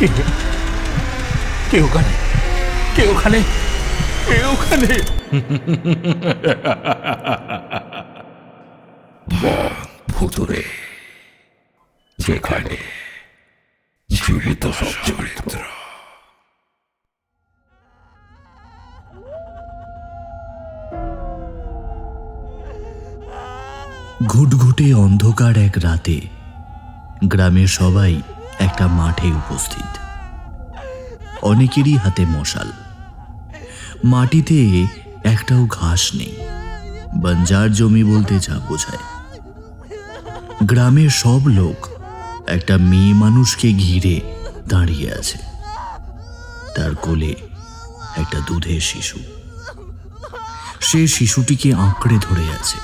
কে কে ওখানে? কে ওখানে? কে ওখানে? ভুতুরে, যেখানে জীবিত সব চরিত্র। ঘুটঘুটে অন্ধকার এক রাতে গ্রামের সবাই একটা মাঠে উপস্থিত। অনেকেরই হাতে মশাল। মাটিতে একটাও ঘাস নেই, বাঞ্জার জমি বলতে যা বোঝায়। গ্রামের সব লোক একটা মেয়ে মানুষকে ঘিরে দাঁড়িয়ে আছে। তার কোলে একটা দুধের শিশু। সে শিশুটিকে আঁকড়ে ধরে আছে।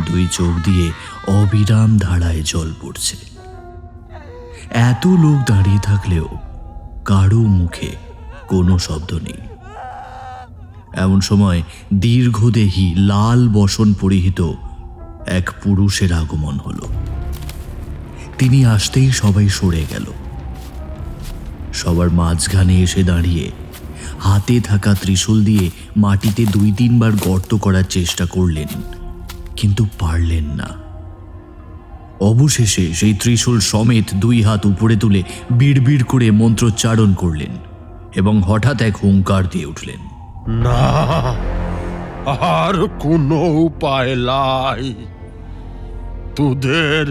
দুই চোখ দিয়ে অবিরাম ধারায় জল পড়ছে। এত লোক দাঁড়িয়ে থাকলেও কারো মুখে কোনো শব্দ নেই। এমন সময় দীর্ঘদেহী লাল বসন পরিহিত এক পুরুষের আগমন হলো। তিনি আসতেই সবাই সরে গেল। সবার মাঝখানে এসে দাঁড়িয়ে হাতে থাকা ত্রিশূল দিয়ে মাটিতে 2-3 বার গর্ত করার চেষ্টা করলেন, কিন্তু পারলেন না। অবশেষে সেই ত্রিশূল সমেত 2 হাত উপরে তুলে বিড়বিড় করে মন্ত্রোচ্চারণ করলেন এবং হঠাৎ এক হুঙ্কার দিয়ে উঠলেন, না, আর কোনো উপায় নাই। তোদের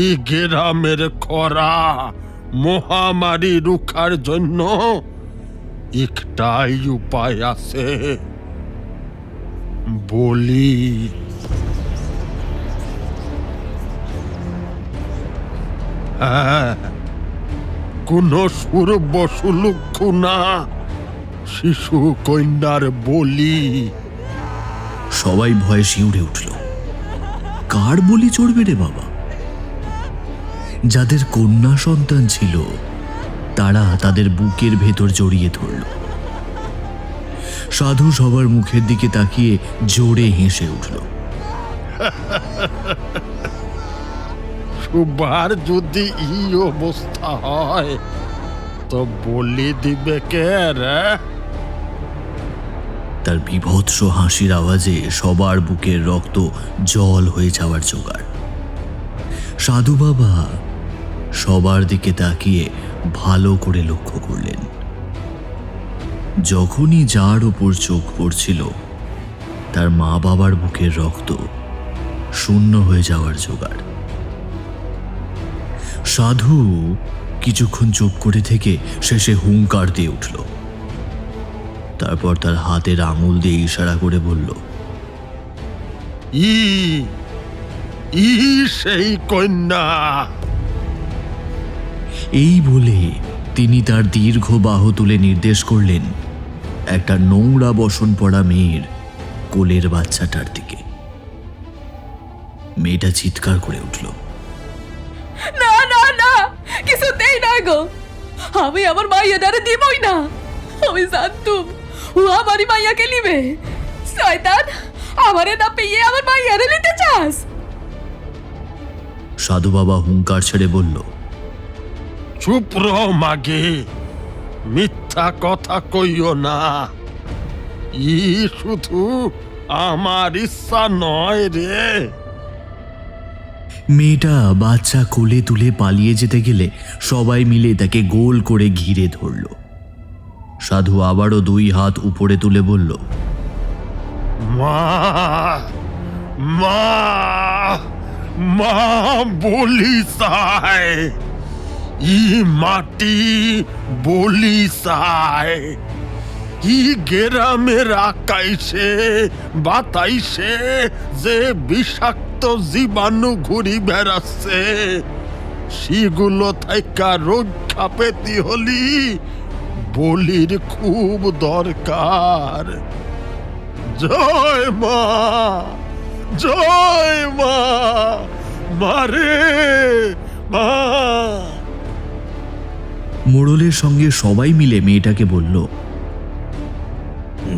এই গ্রামের খরা মহামারী রুখার জন্য একটাই উপায় আছে, বলি। হ্যাঁ, কোন সুরব সুলুক্ষু না, শিশু কন্যার বলি। সবাই ভয়ে শিউরে উঠল। কার বলি চড়বে রে বাবা? যাদের কন্যা সন্তান ছিল তারা তাদের বুকের ভেতর জড়িয়ে ধরল। সাধু সবার মুখের দিকে তাকিয়ে জোরে হেসে উঠল। সুবার যদি এই অবস্থা হয় তো বলি দিবে কে রে? তার বিভৎস হাসির আওয়াজে সবার বুকের রক্ত জল হয়ে যাওয়ার জোগাড়। সাধু বাবা সবার দিকে তাকিয়ে ভালো করে লক্ষ্য করলেন। যখনই যার উপর চোখ পড়ছিল তার মা বাবার বুকের রক্ত শূন্য হয়ে যাওয়ার জোগাড়। সাধু কিছুক্ষণ চুপ করে থেকে শেষে হুঙ্কার দিয়ে উঠল। তারপর তার হাতের আঙুল দিয়ে ইশারা করে বলল, ই সেই কন্যা। এই বলে তিনি তার দীর্ঘ বাহু তুলে নির্দেশ করলেন একটা নোংরা বসন পড়া মেয়ের কোলের বাচ্চাটার দিকে। মেয়েটা চিৎকার করে উঠল, না না না, কিছুতেই না গো, আমি আমার মাইয়াটারে দিবই না। আমি জানতুম ও আমারই মাইয়াকে নিবে। শয়তান, আমারে না পেয়ে আমার মাইয়ারে নিতে চাস? সাধু বাবা হুঙ্কার ছেড়ে বলল, চুপ রহ মাগে, মিথ্যা কথা কইও না। ই শুধু আমার ইচ্ছা নয় রে। মেয়েটা বাচ্চা কোলে তুলে পালিয়ে যেতে গেলে সবাই মিলে তাকে গোল করে ঘিরে ধরল। সাধু আবারও 2 হাত উপরে তুলে বলল, মা, মা, মা বলি চায়, ই মাটি বলি চায়। ই গ্রামের আকাইছে বাতাইছে যে বিষাক্ত জীবাণু ঘুরি বেড়াচ্ছে, সেগুলো থাইকা রক্ষা পেতে হলি বলির খুব দরকার। জয় মা, জয় মা, মারে মা। মোড়লের সঙ্গে সবাই মিলে মেয়েটাকে বলল,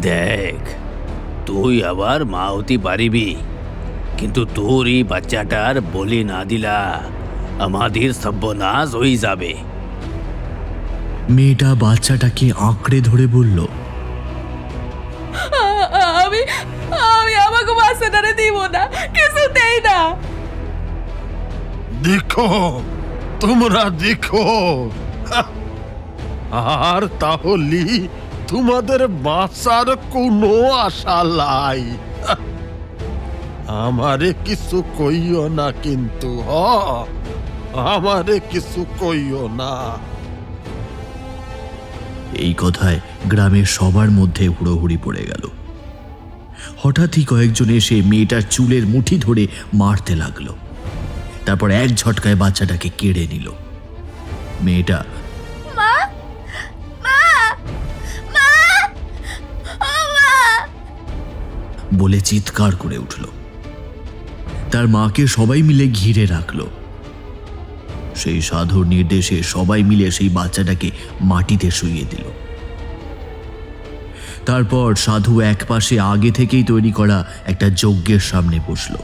দেখ, তুই আবার মা হতে পারিবি, কিন্তু তোর এই বাচ্চাটার বলি না দিলা আমাদের সর্বনাশ হয়ে যাবে। মেয়েটা বাচ্চাটাকে আঁকড়ে ধরে বলল, আমি আমি আমাকে বাচ্চাটারে দিব না, কিছুতেই না। দেখো, তোমরা দেখো, আর তাহলে তোমাদের বাঁচার কোনো আশা নাই। আমারে কিছু কইও না কিন্তু, আমারে কিছু কইও না। এই কথায় গ্রামের সবার মধ্যে হুড়োহুড়ি পড়ে গেল। হঠাৎই কয়েকজন এসে মেয়েটার চুলের মুঠি ধরে মারতে লাগলো। তারপর এক ঝটকায় বাচ্চাটাকে কেড়ে নিল। মেয়েটা মা, মা, মা, ও মা। বলে চিৎকার করে উঠল। তার মাকে সবাই মিলে ঘিরে রাখলো। সেই সাধুর নির্দেশে সবাই মিলে সেই বাচ্চাটাকে মাটিতে শুইয়ে দিল। তারপর সাধু একপাশে আগে থেকেই তৈরি করা একটা যজ্ঞের সামনে বসল।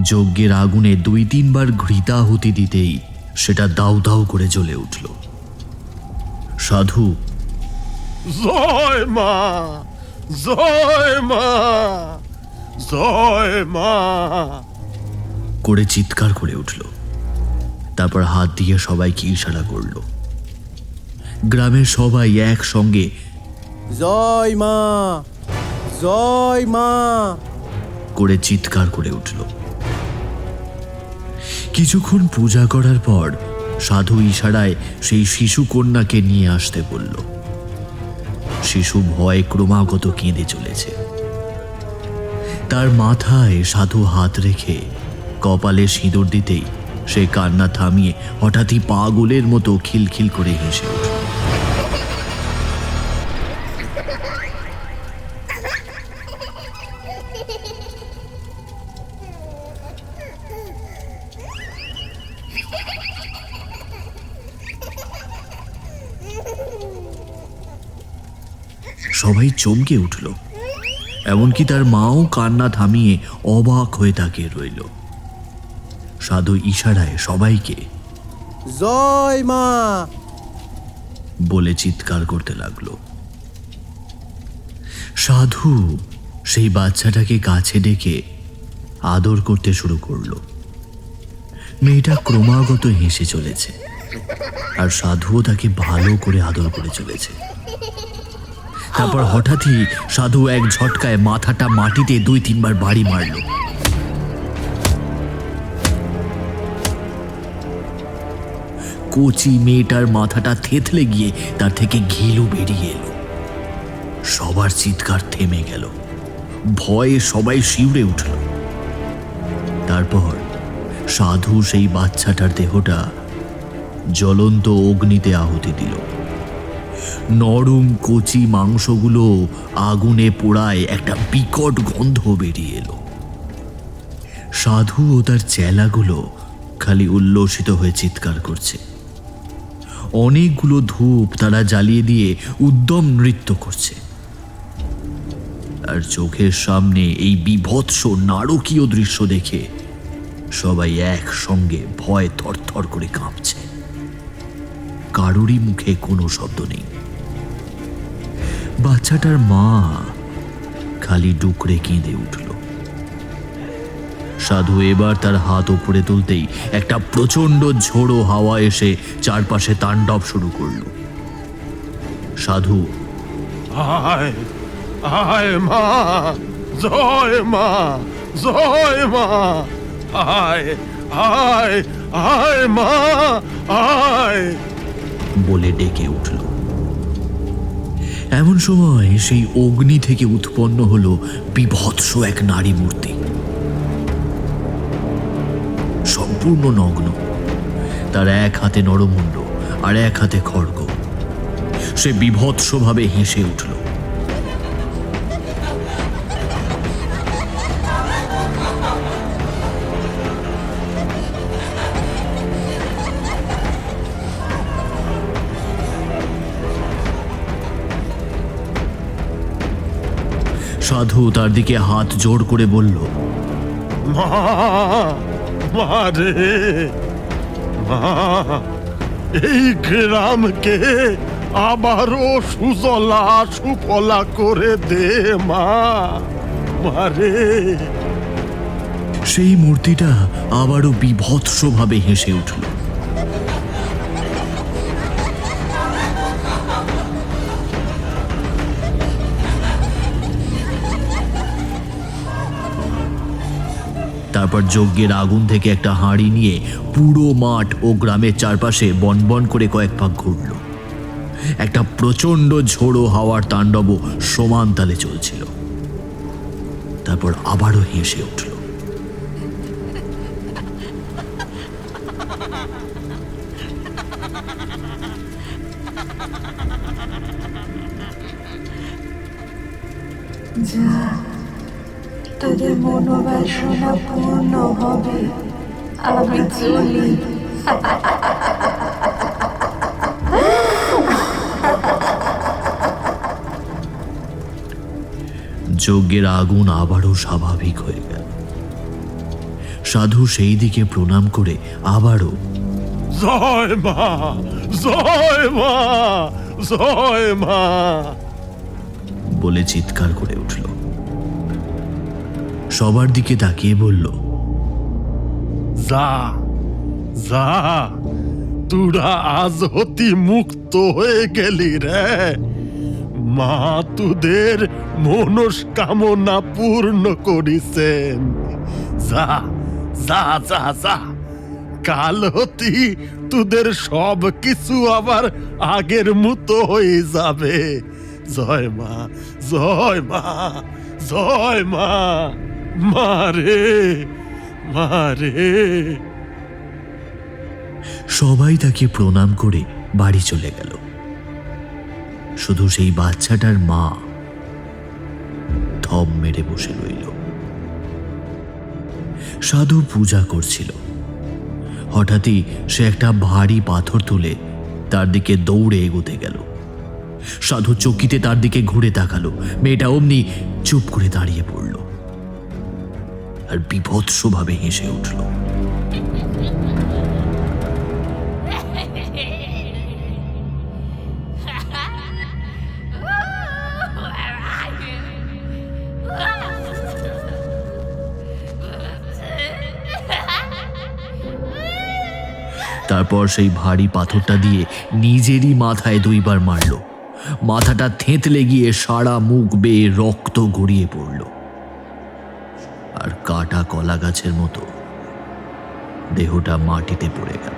যজ্ঞের আগুনে 2-3 বার ঘৃতাহুতি দিতেই সেটা দাউ দাউ করে জ্বলে উঠল। সাধু জয় মা, জয় মা, জয় মা করে চিৎকার করে উঠল। তারপর হাত দিয়ে সবাইকে ইশারা করল। গ্রামের সবাই একসঙ্গে জয় মা, জয় মা করে চিৎকার করে উঠল। কিছুক্ষণ পূজা করার পর সাধু ইশারায় সেই শিশু কন্যাকে নিয়ে আসতে বলল। শিশু ভয়ে ক্রমাগত কেঁদে চলেছে। তার মাথায় সাধু হাত রেখে কপালে সিঁদুর দিতেই সে কান্না থামিয়ে হঠাৎই পাগলের মতো খিলখিল করে হেসে উঠল। সবাই চমকে উঠল। এমনকি তার মাও কান্না থামিয়ে অবাক হয়ে তাকিয়ে রইল। সাধু ইশারায় সবাইকে জয় মা বলে চিৎকার করতে লাগলো। সাধু সেই বাচ্চাটাকে কাছে ডেকে আদর করতে শুরু করলো। মেয়েটা ক্রমাগত হেসে চলেছে, আর সাধুও তাকে ভালো করে আদর করে চলেছে। তারপর হঠাৎই সাধু এক ঝটকায় মাথাটা মাটিতে 2-3 বার বাড়ি মারল। কচি মেয়েটার মাথাটা থেতলে গিয়ে তার থেকে ঘিলু বেরিয়ে এলো। সবার চিৎকার থেমে গেল। ভয়ে সবাই শিউরে উঠল। তারপর সাধু সেই বাচ্চাটার দেহটা জ্বলন্ত অগ্নিতে আহুতি দিল। নরম কচি মাংসগুলো আগুনে পোড়ায় একটা বিকট গন্ধ বেরিয়ে এলো। সাধু ও তার চেলাগুলো খালি উল্লসিত হয়ে চিৎকার করছে। অনেকগুলো ধূপ তারা জ্বালিয়ে দিয়ে উদ্যম নৃত্য করছে। আর চোখের সামনে এই বীভৎস নারকীয় দৃশ্য দেখে সবাই একসঙ্গে ভয়ে থরথর করে কাঁপছে। কারোরই মুখে কোনো শব্দ নেই। বাচ্চাটার মা খালি ডুকরে কেঁদে উঠল। সাধু এবার তার হাত উপরে তুলতেই একটা প্রচন্ড ঝোড়ো হাওয়া এসে চারপাশে তাণ্ডব শুরু করল। সাধু আয়, আয় মা, জয় মা, জয় মা, আয়, আয়, আয় মা, আয় বলে ডেকে উঠল। এমন সময় সেই অগ্নি থেকে উৎপন্ন হলো বীভৎস এক নারী মূর্তি, সম্পূর্ণ নগ্ন। তার এক হাতে নরমুণ্ড আর এক হাতে খড়গ। সে বীভৎসভাবে হেসে উঠল। সাধু তার দিকে হাত জোড় করে বলল, মা, মা রে, মা, এই গ্রামকে আবারও সুজলা সুফলা করে দে মা, মারে। সেই মূর্তিটা আবারও বীভৎসভাবে হেসে উঠল। তারপর যজ্ঞের আগুন থেকে একটা হাঁড়ি নিয়ে পুরো মাঠ ও গ্রামের চারপাশে বনবন করে কয়েক পাক ঘুরল। একটা প্রচন্ড ঝোড়ো হাওয়ার তাণ্ডবও সমান তালে চলছিল। তারপর আবারও হেসে উঠল। যা, তোদের মনোবাসনা পূর্ণ হবে, আমি চলি। যজ্ঞের আগুন আবারও স্বাভাবিক হয়ে গেল। সাধু সেই দিকে প্রণাম করে আবারও জয় মা, জয় মা, জয় মা বলে চিৎকার করে উঠল। সবার দিকে তাকিয়ে বলল, যা যা, তোরা আজ হতি মুক্ত হয়ে গেলি রে। মা তোদের মনস্কামনা পূর্ণ করিছেন। যা যা যা যা, কাল হতি তোদের সব কিছু আবার আগের মতো হয়ে যাবে। জয় মা, জয় মা, জয় মা, মারে মারে। সবাই তাকে প্রণাম করে বাড়ি চলে গেল। শুধু সেই বাচ্চাটার মা থম মেরে বসে রইল। সাধু পূজা করছিল। হঠাৎই সে একটা ভারী পাথর তুলে তার দিকে দৌড়ে এগোতে গেল। সাধু চকিতে তার দিকে ঘুরে তাকালো। মেয়েটা অমনি চুপ করে দাঁড়িয়ে পড়ল আর বীভৎসভাবে হেসে উঠল। তারপর সেই ভারী পাথরটা দিয়ে নিজেরই মাথায় দুইবার মারল। মাথাটা থেঁতলে গিয়ে সারা মুখ বেয়ে রক্ত গড়িয়ে পড়ল। আর কাটা কলা গাছের মতো দেহটা মাটিতে পড়ে গেল।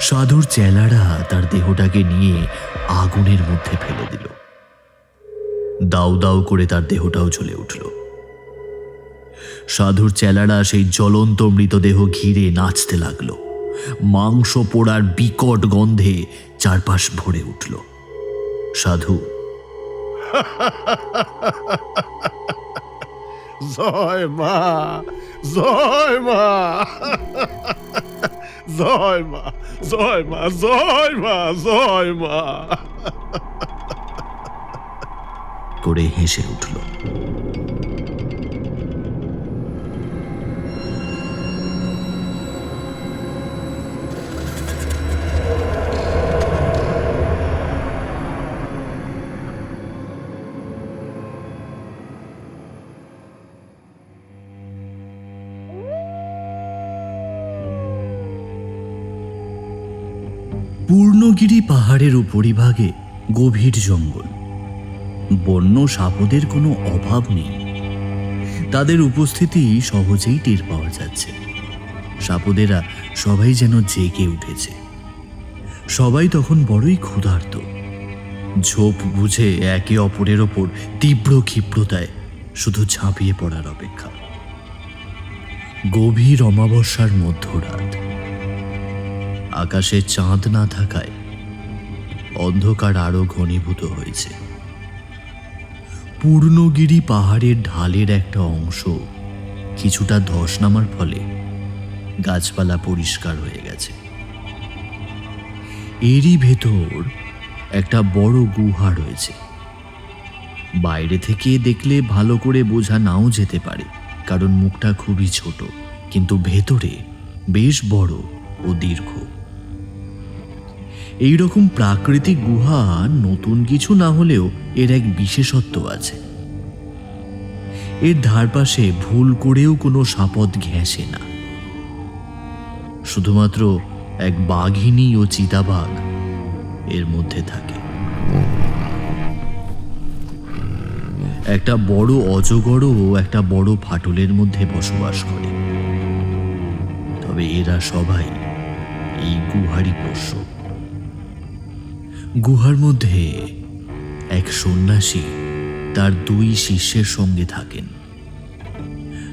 সাধুর চেলারা তার দেহটাকে নিয়ে আগুনের মধ্যে ফেলে দিল। দাউ দাউ করে তার দেহটাও জ্বলে উঠল। সাধুর চেলারা সেই জ্বলন্ত মৃতদেহ ঘিরে নাচতে লাগলো। মাংস পোড়ার বিকট গন্ধে চারপাশ ভরে উঠল। সাধু জয় মা, জয় মা, জয় মা, জয় মা, জয় মা, জয় মা করে হেসে উঠল। পূর্ণগিরি পাহাড়ের উপরিভাগে গভীর জঙ্গল। বন্য সাপদের কোনো অভাব নেই। তাদের উপস্থিতি সহজেই টের পাওয়া যাচ্ছে। সাপদেরা সবাই যেন জেগে উঠেছে। সবাই তখন বড়ই ক্ষুধার্ত। ঝোপ বুঝে একে অপরের ওপর তীব্র ক্ষিপ্রতায় শুধু ঝাঁপিয়ে পড়ার অপেক্ষা। গভীর অমাবস্যার মধ্যরাত। আকাশে চাঁদ না থাকায় অন্ধকার আরো ঘনীভূত হয়েছে। পূর্ণগিরি পাহাড়ের ঢালের একটা অংশ কিছুটা ধস নামার ফলে গাছপালা পরিষ্কার হয়ে গেছে। এরই ভেতর একটা বড় গুহা রয়েছে। বাইরে থেকে দেখলে ভালো করে বোঝা নাও যেতে পারে, কারণ মুখটা খুবই ছোট, কিন্তু ভেতরে বেশ বড় ও দীর্ঘ। এইরকম প্রাকৃতিক গুহা নতুন কিছু না হলেও এর এক বিশেষত্ব আছে। এর ধারপাশে ভুল করেও কোনো সাপদ ঘেঁষে না। শুধুমাত্র এক বাঘিনী ও চিতাবাঘ এর মধ্যে থাকে। একটা বড় অজগরও একটা বড় ফাটলের মধ্যে বসবাস করে। তবে এরা সবাই এই গুহারই পোষ্য। গুহার মধ্যে এক সন্ন্যাসী তার 2 শিষ্যের সঙ্গে থাকেন।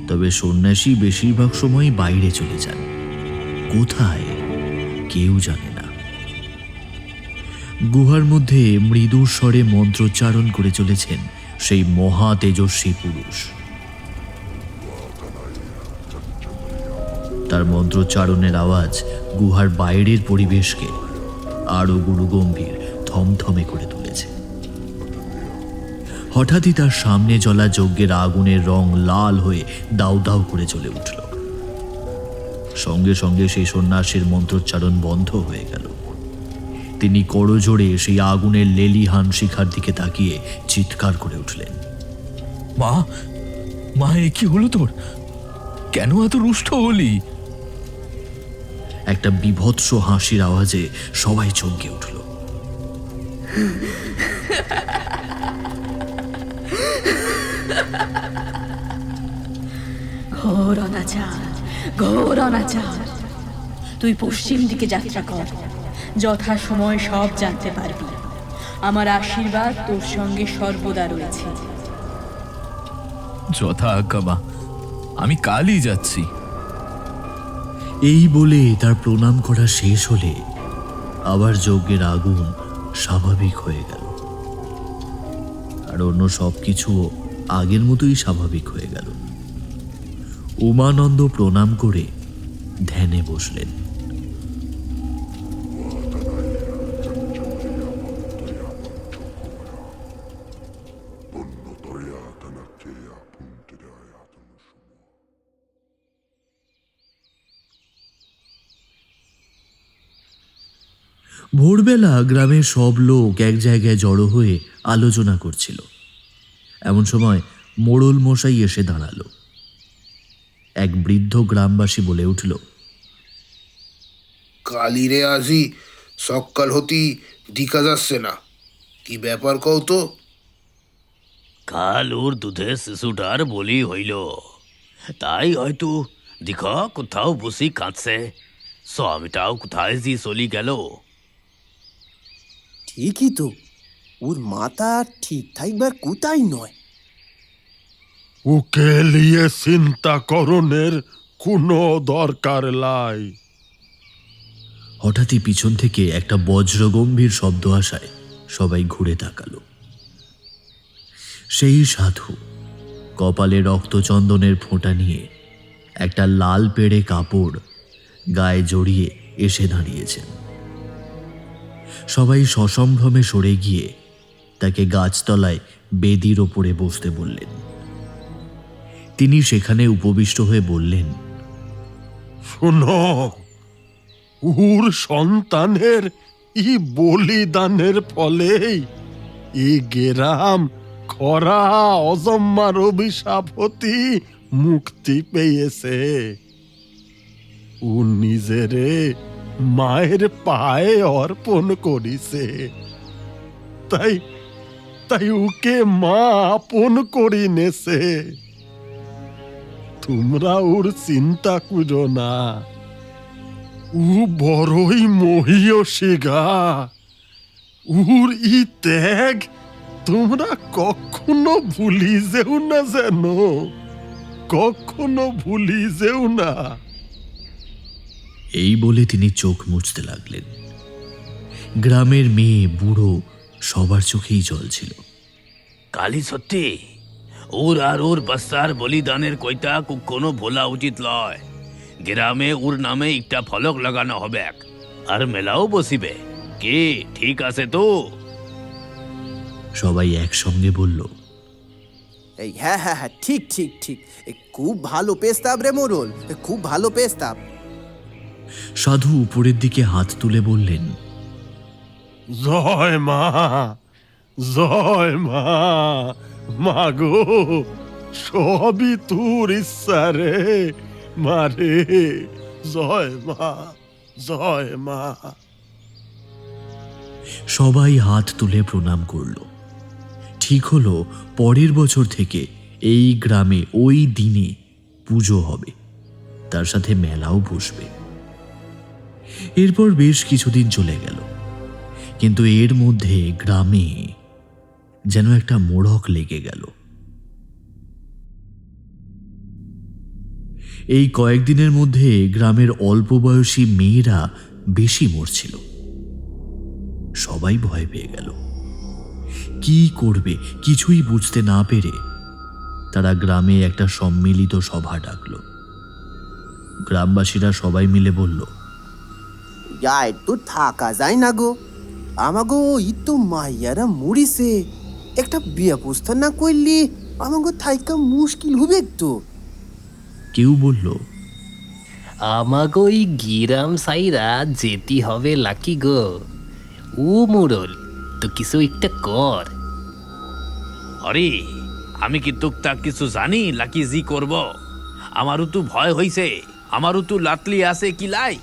তবে সন্ন্যাসী বেশিরভাগ সময় বাইরে চলে যান, কোথায় কেউ জানে না। গুহার মধ্যে মৃদু স্বরে মন্ত্রোচ্চারণ করে চলেছেন সেই মহা তেজস্বী পুরুষ। তার মন্ত্রোচ্চারণের আওয়াজ গুহার বাইরের পরিবেশকে আরো গুরুগম্ভীর থমথমে করে তুলেছে। হঠাৎই তার সামনে জ্বলা যজ্ঞের আগুনের রং লাল হয়ে দাউ দাউ করে জ্বলে উঠল। সঙ্গে সঙ্গে সেই সন্ন্যাসীর মন্ত্রোচ্চারণ বন্ধ হয়ে গেল। তিনি করজোড়ে সেই আগুনের লেলিহান শিখার দিকে তাকিয়ে চিৎকার করে উঠলেন, মা, মা, এ কি হলো তোর? কেন এত রুষ্ট হলি? একটা বিভৎস হাসির আওয়াজে সবাই চমকে উঠল। ঘোর অনাচার, ঘোর অনাচার। তুই পশ্চিম দিকে যাত্রা কর, যথা সময় সব জানতে পারবি। আমার আশীর্বাদ তোর সঙ্গে সর্বদা রয়েছে। যথা আজ্ঞা মা, আমি কালই যাচ্ছি। এই বলে তার প্রণাম করা শেষ হলে আবার যজ্ঞের আগুন স্বাভাবিক হয়ে গেল, আর অন্য সবকিছুও আগের মতোই স্বাভাবিক হয়ে গেল। উমানন্দ প্রণাম করে ধ্যানে বসলেন। ভোরবেলা গ্রামের সব লোক এক জায়গায় জড়ো হয়ে আলোচনা করছিল। এমন সময় মোড়ল মশাই এসে দাঁড়ালো। এক বৃদ্ধ গ্রামবাসী বলে উঠল, কালিরে আজি সকাল হতি দিকা যাচ্ছে না, কি ব্যাপার কও তো? কাল ওর দুধে শিশুটার বলি হইল, তাই হয়তো দিখা কোথাও বসি কাঁদছে। স্বামীটাও কোথায় যে চলি গেল। ঠিকই তো, ওর মাথা ঠিক থাকবার কোথায় নয়। ওকে নিয়ে চিন্তা করণের কোনো দরকার নাই। হঠাৎই পিছন থেকে একটা বজ্রগম্ভীর শব্দ আসায় সবাই ঘুরে তাকালো। সেই সাধু কপালে রক্তচন্দনের ফোঁটা নিয়ে একটা লাল পেড়ে কাপড় গায়ে জড়িয়ে এসে দাঁড়িয়েছেন। সবাই সসম্ভ্রমে সরে গিয়ে তাকে গাছতলায় বেদির ওপরে বসতে বললেন। তিনি সেখানে উপবিষ্ট হয়ে বললেন, শোনো, ওর সন্তানের ই বলিদানের ফলেই এই গেরাম খরা অজম্মার অভিশাপ হতে মুক্তি পেয়েছে। ও নিজেরে মায়ের পায়ে অর্পণ করিছে, তাই তাই ওকে মা আপন করি নেছে। তোমরা ওর চিন্তা করো না, ও বড়ই মহিয়সী গা। ওর ই ত্যাগ তোমরা কখনো ভুলি যেও না, যেন কখনো ভুলি যেও না। এই বলে তিনি চোখ মুছতে লাগলেন। গ্রামের মেয়ে বুড়ো সবার চোখেই জল ছিল। কালি সত্যি ওর আর ওর বাচ্চার বলিদানের কইতা কোনো ভোলা উচিত লয়। গ্রামে ওর নামে একটা ফলক লাগানো হবে আর মেলাও বসিবে। কি ঠিক আছে তো? সবাই একসঙ্গে বলল, এই হ্যাঁ হ্যাঁ হ্যাঁ, ঠিক ঠিক ঠিক। খুব ভালো পেস্তাব রে মোড়ল, খুব ভালো পেস্তাব। সাধু উপরের দিকে হাত তুলে বললেন, জয় মা, জয় মা, মাগো সবই তোর ইচ্ছা রে মারে। জয় মা, জয় মা। সবাই হাত তুলে প্রণাম করল। ঠিক হলো পরের বছর থেকে এই গ্রামে ওই দিনে পুজো হবে, তার সাথে মেলাও বসবে। এরপর বেশ কিছুদিন চলে গেল, কিন্তু এর মধ্যে গ্রামে যেন একটা মোড়ক লেগে গেল। এই কয়েকদিনের মধ্যে গ্রামের অল্প বয়সী মেয়েরা বেশি মরছিল। সবাই ভয় পেয়ে গেল। কি করবে কিছুই বুঝতে না পেরে তারা গ্রামে একটা সম্মিলিত সভা ডাকল। গ্রামবাসীরা সবাই মিলে বলল, একটু থাকা যায় না গো, আমাগো ই তো মাইয়ারা মরিছে, একটা ব্যবস্থা না করলে আমাগো থাইকা মুশকিল হবে তো। কেউ বলল, আমাগো ওই গিরাম সাইরা যেতে হবে লাকি গো। ও মুরল তো কিছু একটা কর। আরে আমি কি টুকটাক কিছু জানি লাকি জি করব? আমারও তো ভয় হইছে, আমারও তো লাতলি আছে কি লাই,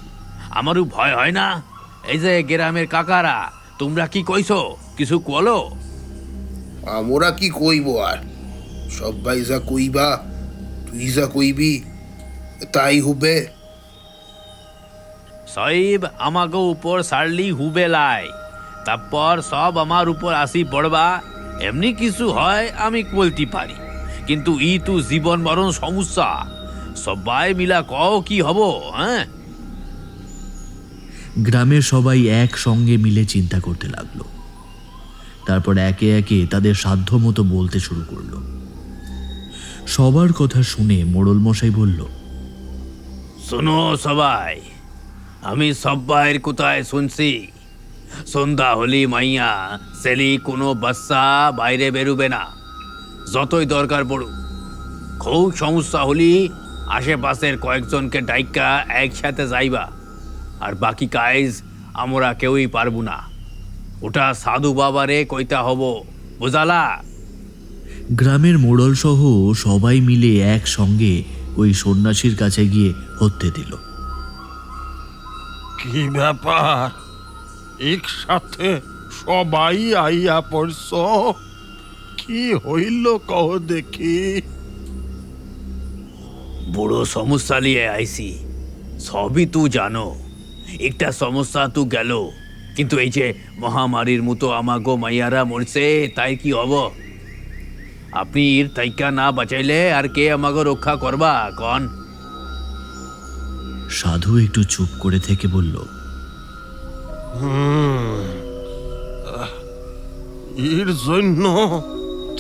আমারও ভয় হয় না। এই যে গ্রামের কাকারা, তোমরা কি কইছো? কিছু বলো। আমরা কি কইব আর, সবাই যা কইবা তুই যা কইবি তাই হবে। সাহেব আমাকে উপর সারলি হুবে লাই, তারপর সব আমার উপর আসি পড়বা। এমনি কিছু হয় আমি বলতে পারি, কিন্তু ই তো জীবন মরণ সমস্যা। সবাই মিলা কও কি হব? হ্যাঁ, গ্রামের সবাই একসঙ্গে মিলে চিন্তা করতে লাগলো। তারপর একে একে তাদের সাধ্যমতো বলতে শুরু করলো। সবার কথা শুনে মোড়ল মশাই বলল, শোনো সবাই, আমি সবাইয়ের কোথায় শুনছি সন্ধ্যা হলি মাইয়া সেলি কোনো বাচ্চা বাইরে বেরোবে না, যতই দরকার পড়ুক। খুব সমস্যা হলি আশেপাশের কয়েকজনকে ডাইকা একসাথে যাইবা, আর বাকি কাজ আমরা কেউই পারবো না। ওটা সাধু বাবারে কইতা হব, বুঝালা? গ্রামের মোড়ল সহ সবাই মিলে একসঙ্গে ওই সন্ন্যাসীর কাছে গিয়ে হত্যে দিল। কি ব্যাপার, একসাথে সবাই আইয়া পড়ছ? কি হইল কহ দেখি। বড় সমস্যা নিয়ে আইছি, সবই তুই জানো। একটা সমস্যা তো গেল, কিন্তু এই যে মহামারীর মতো আমাগো মাইয়ারা মরছে, তাই কি হব? আপনি তাইকা না বাঁচাইলে আর কে আমাগো রক্ষা করবা কন? সাধু একটু চুপ করে থেকে বলল, এর জন্য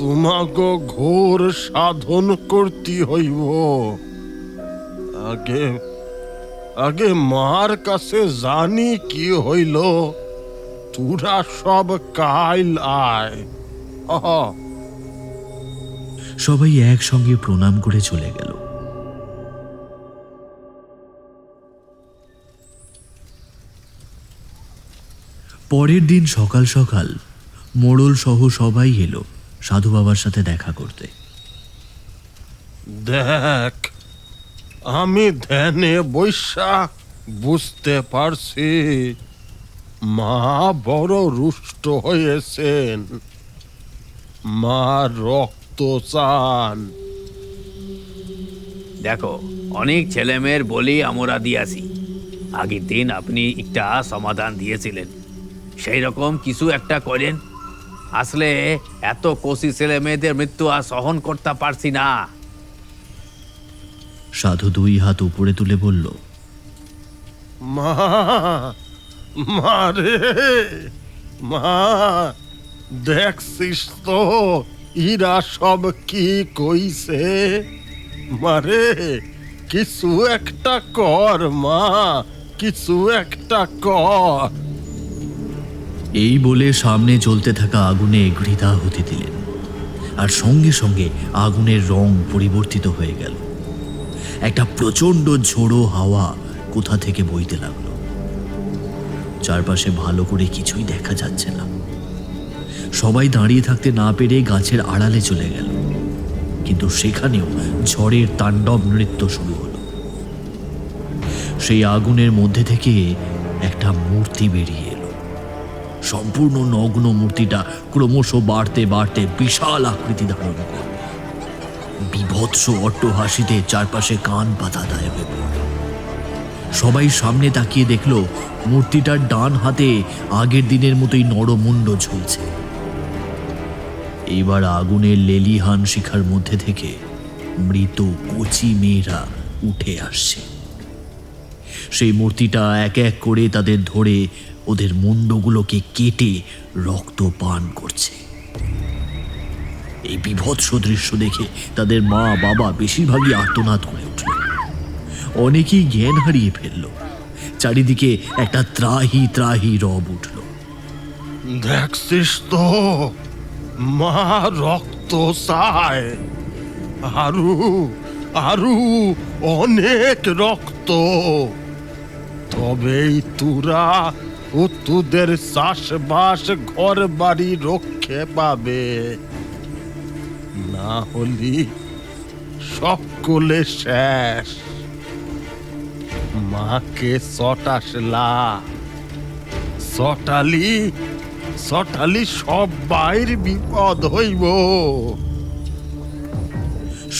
তোমাকে ঘোর সাধন করতে হইব। আগে আগে মার কাছে জানি কি হইল, তোরা সব কাইল আয়। সবাই একসঙ্গে প্রণাম করে চলে গেল। পরের দিন সকাল সকাল মোড়ল সহ সবাই এলো সাধু বাবার সাথে দেখা করতে। দেখ, আমি ধ্যানে বৈশা বুঝতে পারছি মা বড় রুষ্ট হয়েছেন, মা রক্ত চান। দেখো, অনেক ছেলে মেয়ের বলি আমরা দিয়াছি। আগের দিন আপনি একটা সমাধান দিয়েছিলেন, সেই রকম কিছু একটা করেন। আসলে এত কোশি ছেলে মেয়েদের মৃত্যু আর সহন করতে পারছি না। সাধু দুই হাত উপরে তুলে বলল, মা, মা রে মা, দেখছিস তো ইরা সব কি কইছে? মারে কিছু একটা কর মা, কিছু একটা কর। এই বলে সামনে জ্বলতে থাকা আগুনে ঘৃতাহুতি দিলেন। আর সঙ্গে সঙ্গে আগুনের রং পরিবর্তিত হয়ে গেল। একটা প্রচণ্ড ঝোড়ো হাওয়া কোথা থেকে বইতে লাগলো। চারপাশে ভালো করে কিছুই দেখা যাচ্ছে না। সবাই দাঁড়িয়ে থাকতে না পেরে গাছের আড়ালে চলে গেল, কিন্তু সেখানেও ঝড়ের তাণ্ডব নৃত্য শুরু হলো। সেই আগুনের মধ্যে থেকে একটা মূর্তি বেরিয়ে এলো। সম্পূর্ণ নগ্ন মূর্তিটা ক্রমশ বাড়তে বাড়তে বিশাল আকৃতি ধারণ করল। বিভৎস অট্টহাসিতে চারপাশে কান পাতা দায় হয়ে পড়ল। সবাই সামনে তাকিয়ে দেখল মূর্তিটার ডান হাতে আগের দিনের মতোই নরমুণ্ড ঝুলছে। এইবার আগুনের লেলিহান শিখার মধ্যে থেকে মৃত কচি মেয়েরা উঠে আসছে। সেই মূর্তিটা এক এক করে তাদের ধরে ওদের মুন্ডগুলোকে কেটে রক্ত পান করছে। এই বিভৎস দৃশ্য দেখে তাদের মা বাবা বেশিরভাগই আর্তনাদ করে উঠল। অনেকেই জ্ঞান হারিয়ে ফেলল। চারিদিকে একটা ত্রাহি ত্রাহি রব উঠল। দেখছিস তো, মা রক্ত চায়, আরু আরু অনেক রক্ত। তবেই তোরা ও তোদের চাষবাস ঘর বাড়ি রক্ষে পাবে, না হলি সকলে শেষ। মাকে চটাসলা চটালি চটালি সব বাইর বিপদ হইব।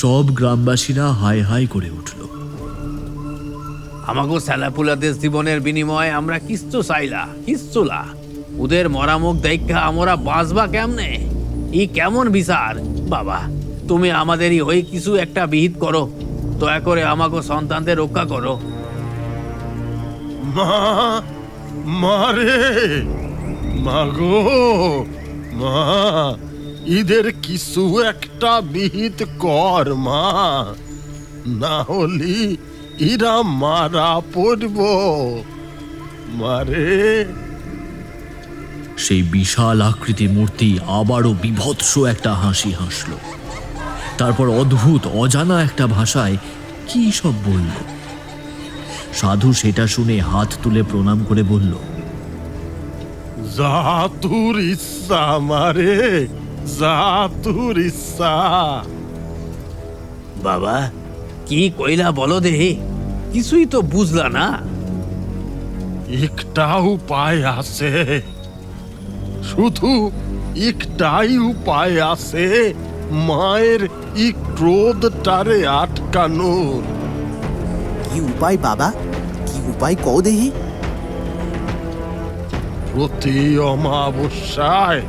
সব গ্রামবাসীরা হাই হাই করে উঠল। আমাকে স্যালাপুলাদের জীবনের বিনিময়ে আমরা কিচ্ছু চাইলা কিচ্ছুলা। ওদের মরামুখ দেখা আমরা বাঁচবা কেমনে? ই কেমন বিচার? বাবা, তুমি আমাদেরই হয়ে কিছু একটা বিহিত করো, দয়া করে আমাকে সন্তানদের রক্ষা করো। মা, মারে, মাগো, মা, ঈদের কিছু একটা বিহিত কর মা, না হলি ইরা মারা পড়ব মারে। সেই বিশাল আকৃতি মূর্তি আবারও বিভৎস একটা হাসি হাসল। তারপর অদ্ভুত অজানা একটা ভাষায় কি সব বলল। সাধু সেটা শুনে হাত তুলে প্রণাম করে বলল, যা তোর ইচ্ছা মারে, যা তোর ইচ্ছা। বাবা, কি কইলা বলো দেহি, কিছুই তো বুঝলা না। একটা উপায় আছে, শুধু একটাই উপায় আছে মায়ের ই ক্রোধটারে আটকানোর। কি উপায় বাবা, কি উপায় কও দেহি? প্রতি অমাবস্যায়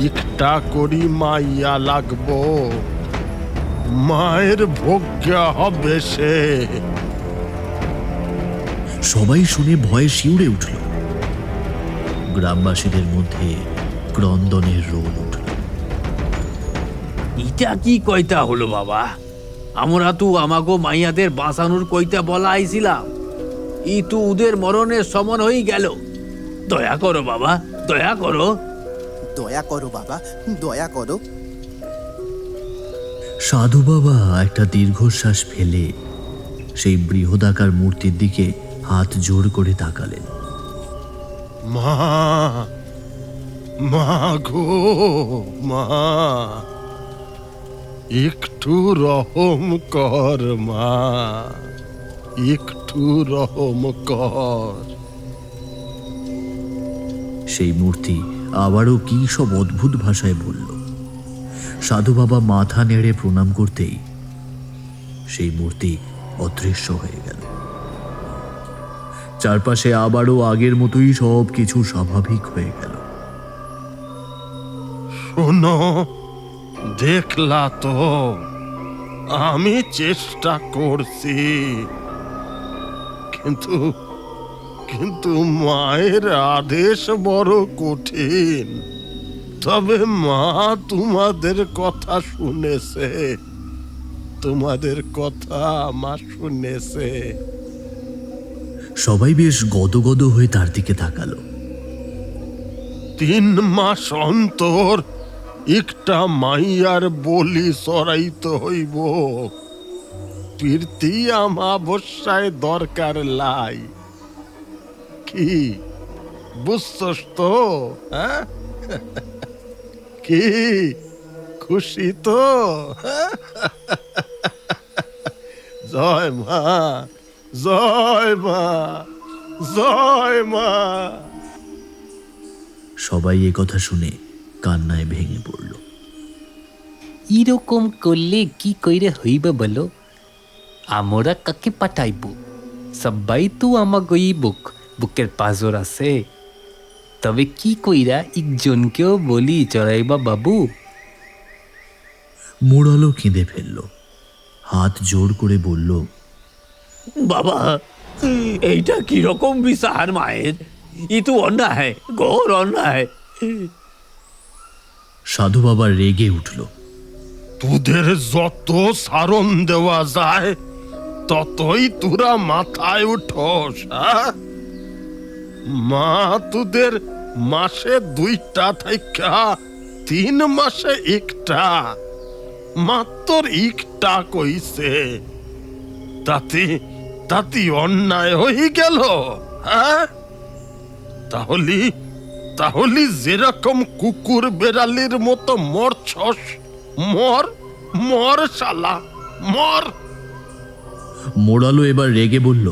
একটা করি মাইয়া লাগবো, মায়ের ভোগ্য হবে সে। সবাই শুনে ভয়ে শিউরে উঠল। গ্রামবাসীদের মধ্যে ক্রন্দনের রোল উঠল। এটা কি কইতা হলো বাবা? আমরা তো আমাগো মাইয়াদের বাঁচানোর কইতা বলা আইছিলাম, ই তো ওদের মরণের সমান হয়ে গেল। দয়া করো বাবা, দয়া করো। দয়া করো বাবা, দয়া করো। সাধু বাবা একটা দীর্ঘশ্বাস ফেলে সেই বৃহদাকার মূর্তির দিকে হাত জোর করে তাকালেন। মা, মা গো, মা, একটু রহম কর মা, একটু রহম কর। সেই মূর্তি আবারও কি সব অদ্ভুত ভাষায় বলল। সাধু বাবা মাথা নেড়ে প্রণাম করতেই সেই মূর্তি অদৃশ্য হয়ে গেল। চারপাশে আবারও আগের মতোই সব কিছু স্বাভাবিক হয়ে গেল। শোনো, দেখলা তো, আমি চেষ্টা করছি, কিন্তু কিন্তু মায়ের আদেশ বড় কঠিন। তবে মা তোমাদের কথা শুনেছে, তোমাদের কথা মা শুনেছে। সবাই বেশ গদগদ হয়ে তার দিকে তাকালো। 3 মাস অন্তর একটা মাইয়ার বলি চড়াইতে হইব। প্রীতি আমাবস্যায় দরকার লাই। কি বুঝছস তো? হ্যাঁ? কি খুশি তো? জয় মা, জয় মা, জয় মা। সবাই এ কথা শুনে কান্নায় ভেঙে পড়ল। এরকম করলে কি কইরে হইবে বলো? আমরা কাকে পাঠাইব? সবাই তো আমাগই বুকের পাজর আছে। তবে কি কইরা একজনকেও বলি চড়াইবা বাবু? মোড়ালও কেঁদে ফেলল, হাত জোর করে বলল, বাবা, এইটা কিরকম বিচার মায়ের? ই তো অন্যায়, ঘোর অন্যায়। সাধু বাবা রেগে উঠল। তোদের যত সারণ দেওয়া যায় ততই তোরা মাথায় উঠোস। মা তোদের মাসে 2টা থেকে 3 মাসে 1টা, মাত্র 1টা কইছে। তাতে অন্যায় হয়ে গেল? হ্যাঁ, তাহলে যেরকম কুকুর বেড়ালির মতো মরছস, মর শালা, মর। মোড়ালো এবার রেগে বলল,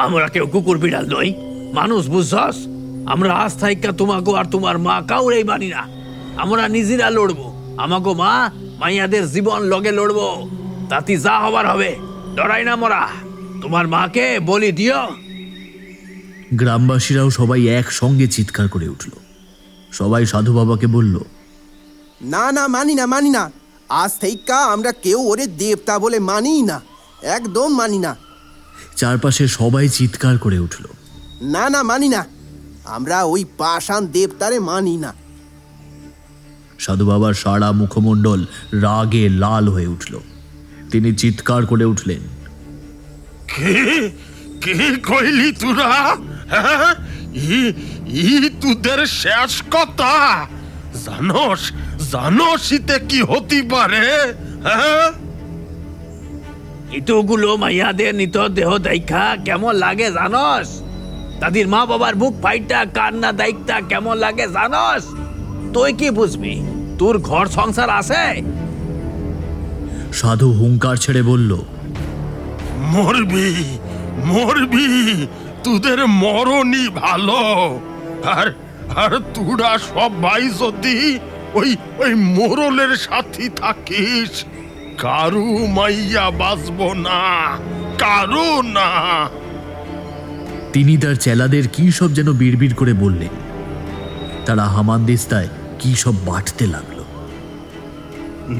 আমরা কেউ কুকুর বিড়াল নই, মানুষ, বুঝছস? আমরা আজ থাইকা তোমাকে আর তোমার মা কাউরেই মানি না। আমরা নিজেরা লড়বো, আমাকে মা মাইয়াদের জীবন লগে লড়বো। তাতে যা হবার হবে, ডরাই না মোরা। তোমার মাকে বলি দিও। গ্রামবাসীরাও সবাই একসঙ্গে চিৎকার করে উঠল। সবাই সাধু বাবাকে বলল, না না, মানি না। আজ থেকে আমরা কেউ ওরে দেবতা বলে মানি না, একদম মানি না। চারপাশে সবাই চিৎকার করে উঠল। না না, মানি না, আমরা ওই পাষাণ দেবতারে মানি না। সাধু বাবার সারা মুখমণ্ডল রাগে লাল হয়ে উঠল। তিনি চিৎকার করে উঠলেন, কে কইলি তোরা? হ্যাঁ, ই তোদের শেষ কথা? জানোস ইতে কি হতে পারে? হ্যাঁ, ইতোগুলো মাইয়াদের নিত দেহ দেখা কেমন লাগে জানস? তাদের মা বাবার বুক ফাইটা কান্না দায়িত্বা কেমন লাগে জানস? তুই কি বুঝবি? তোর ঘর সংসার আছে? সাধু হুঙ্কার ছেড়ে বলল, মরবি, তোদের মরণই ভালো। আর তোরা সবাই যদি ওই মোরলের সাথে থাকিস, কারু মাইয়া বাঁচব না, কারু না। তিনি তার চেলাদের কি সব যেন বিড়বিড় করে বললেন। তারা হামানদিস্তায় কি সব বাটতে লাগলো।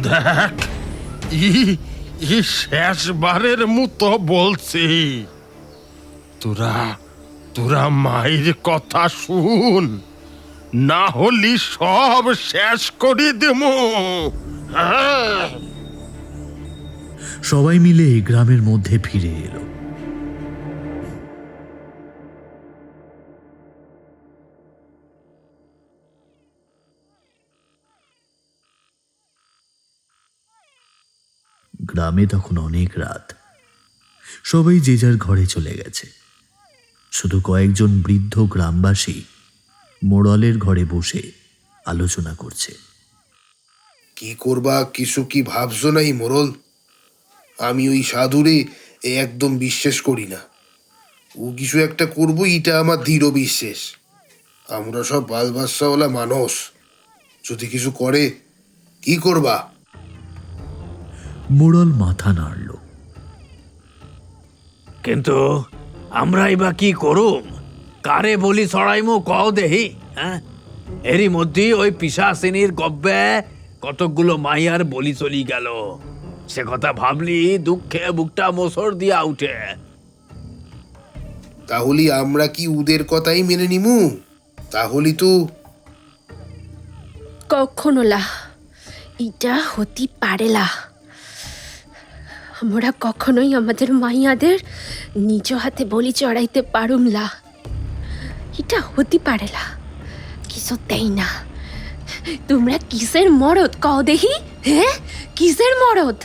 দেখ, ই শেষবারের মতো বলছি, তোরা মায়ের কথা শুন, না হলি সব শেষ করে দেবো। সবাই মিলে গ্রামের মধ্যে ফিরে এলো। গ্রামে তখন অনেক রাত। সবাই যে যার ঘরে চলে গেছে। শুধু কয়েকজন বৃদ্ধ গ্রামবাসী মোড়লের ঘরে বসে আলোচনা করছে। কি করবা, কিছু কি ভাবছো নাই মোরল? আমি ওই সাধুরে একদম বিশ্বাস করি না। ও কিছু একটা করবো, এটা আমার দৃঢ় বিশ্বাস। আমরা সব বাল বাচ্চাওয়ালা মানুষ, যদি কিছু করে কি করবা? মোড়ল মাথা নাড়ল। কিন্তু আমরাই বা কি করুম? কারে বলি ছড়াইমু কও দেহি? হ্যাঁ, এরই মধ্যে ওই পিশাচিনীর গব্বে কতকগুলো মাইয়ার বলি চলি গেল। সে কথা ভাবলি দুঃখে বুকটা মোসর দিয়া উঠে। তাহলে আমরা কি ওদের কথাই মেনে নিমু? তাহলে তো কখনো লা, এটা হতে পারে না। আমরা কখনোই আমাদের মাইয়াদের নিজ হাতে বলি চড়াইতে পারুম না। এটা হতে পারে না, কিছুতেই না। তোমরা কিসের মরদ কও দেখি? হ্যাঁ, কিসের মরদ?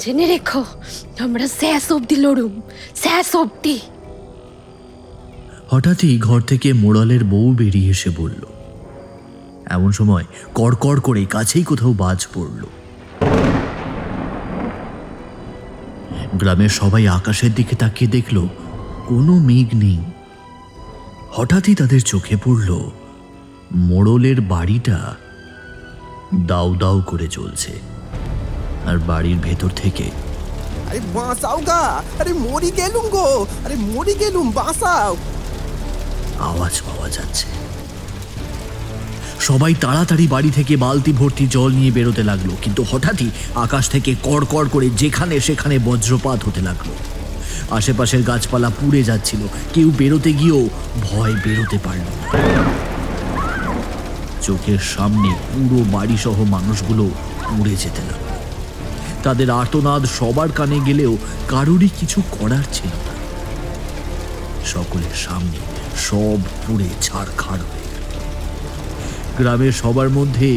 জেনে রেখো, আমরা শেষ অব্দি লড়ুম, শেষ অব্দি। হঠাৎই ঘর থেকে মোড়ালের বউ বেরিয়ে এসে বলল। এমন সময় কড়কড় করে কাছেই কোথাও বাজ পড়ল। গ্রামের সবাই আকাশের দিকে তাকিয়ে দেখল কোনো মেঘ নেই। হঠাৎই তাদের চোখে পড়ল মোড়লের বাড়িটা দাউ দাউ করে চলছে, আর বাড়ির ভেতর থেকে আরে বাঁচাও গা, আরে মরি গেলুম গো, আরে মরি গেলুম, বাঁচাও আওয়াজ পাওয়া যাচ্ছে। সবাই তাড়াতাড়ি বাড়ি থেকে বালতি ভর্তি জল নিয়ে বেরোতে লাগলো, কিন্তু হঠাৎই আকাশ থেকে কড়কড় করে যেখানে সেখানে বজ্রপাত হতে লাগলো। আশেপাশের গাছপালা পুড়ে যাচ্ছিল, কেউ বেরোতে গিয়েও ভয় বেরোতে পারল না। চোখের সামনে পুরো বাড়ি সহ মানুষগুলো পুড়ে যেতে লাগলো। তাদের আর্তনাদ সবার কানে গেলেও কারোরই কিছু করার ছিল না। সকলের সামনে সব পুড়ে ছারখাড় হয়ে গেল। গ্রামের সবার মধ্যে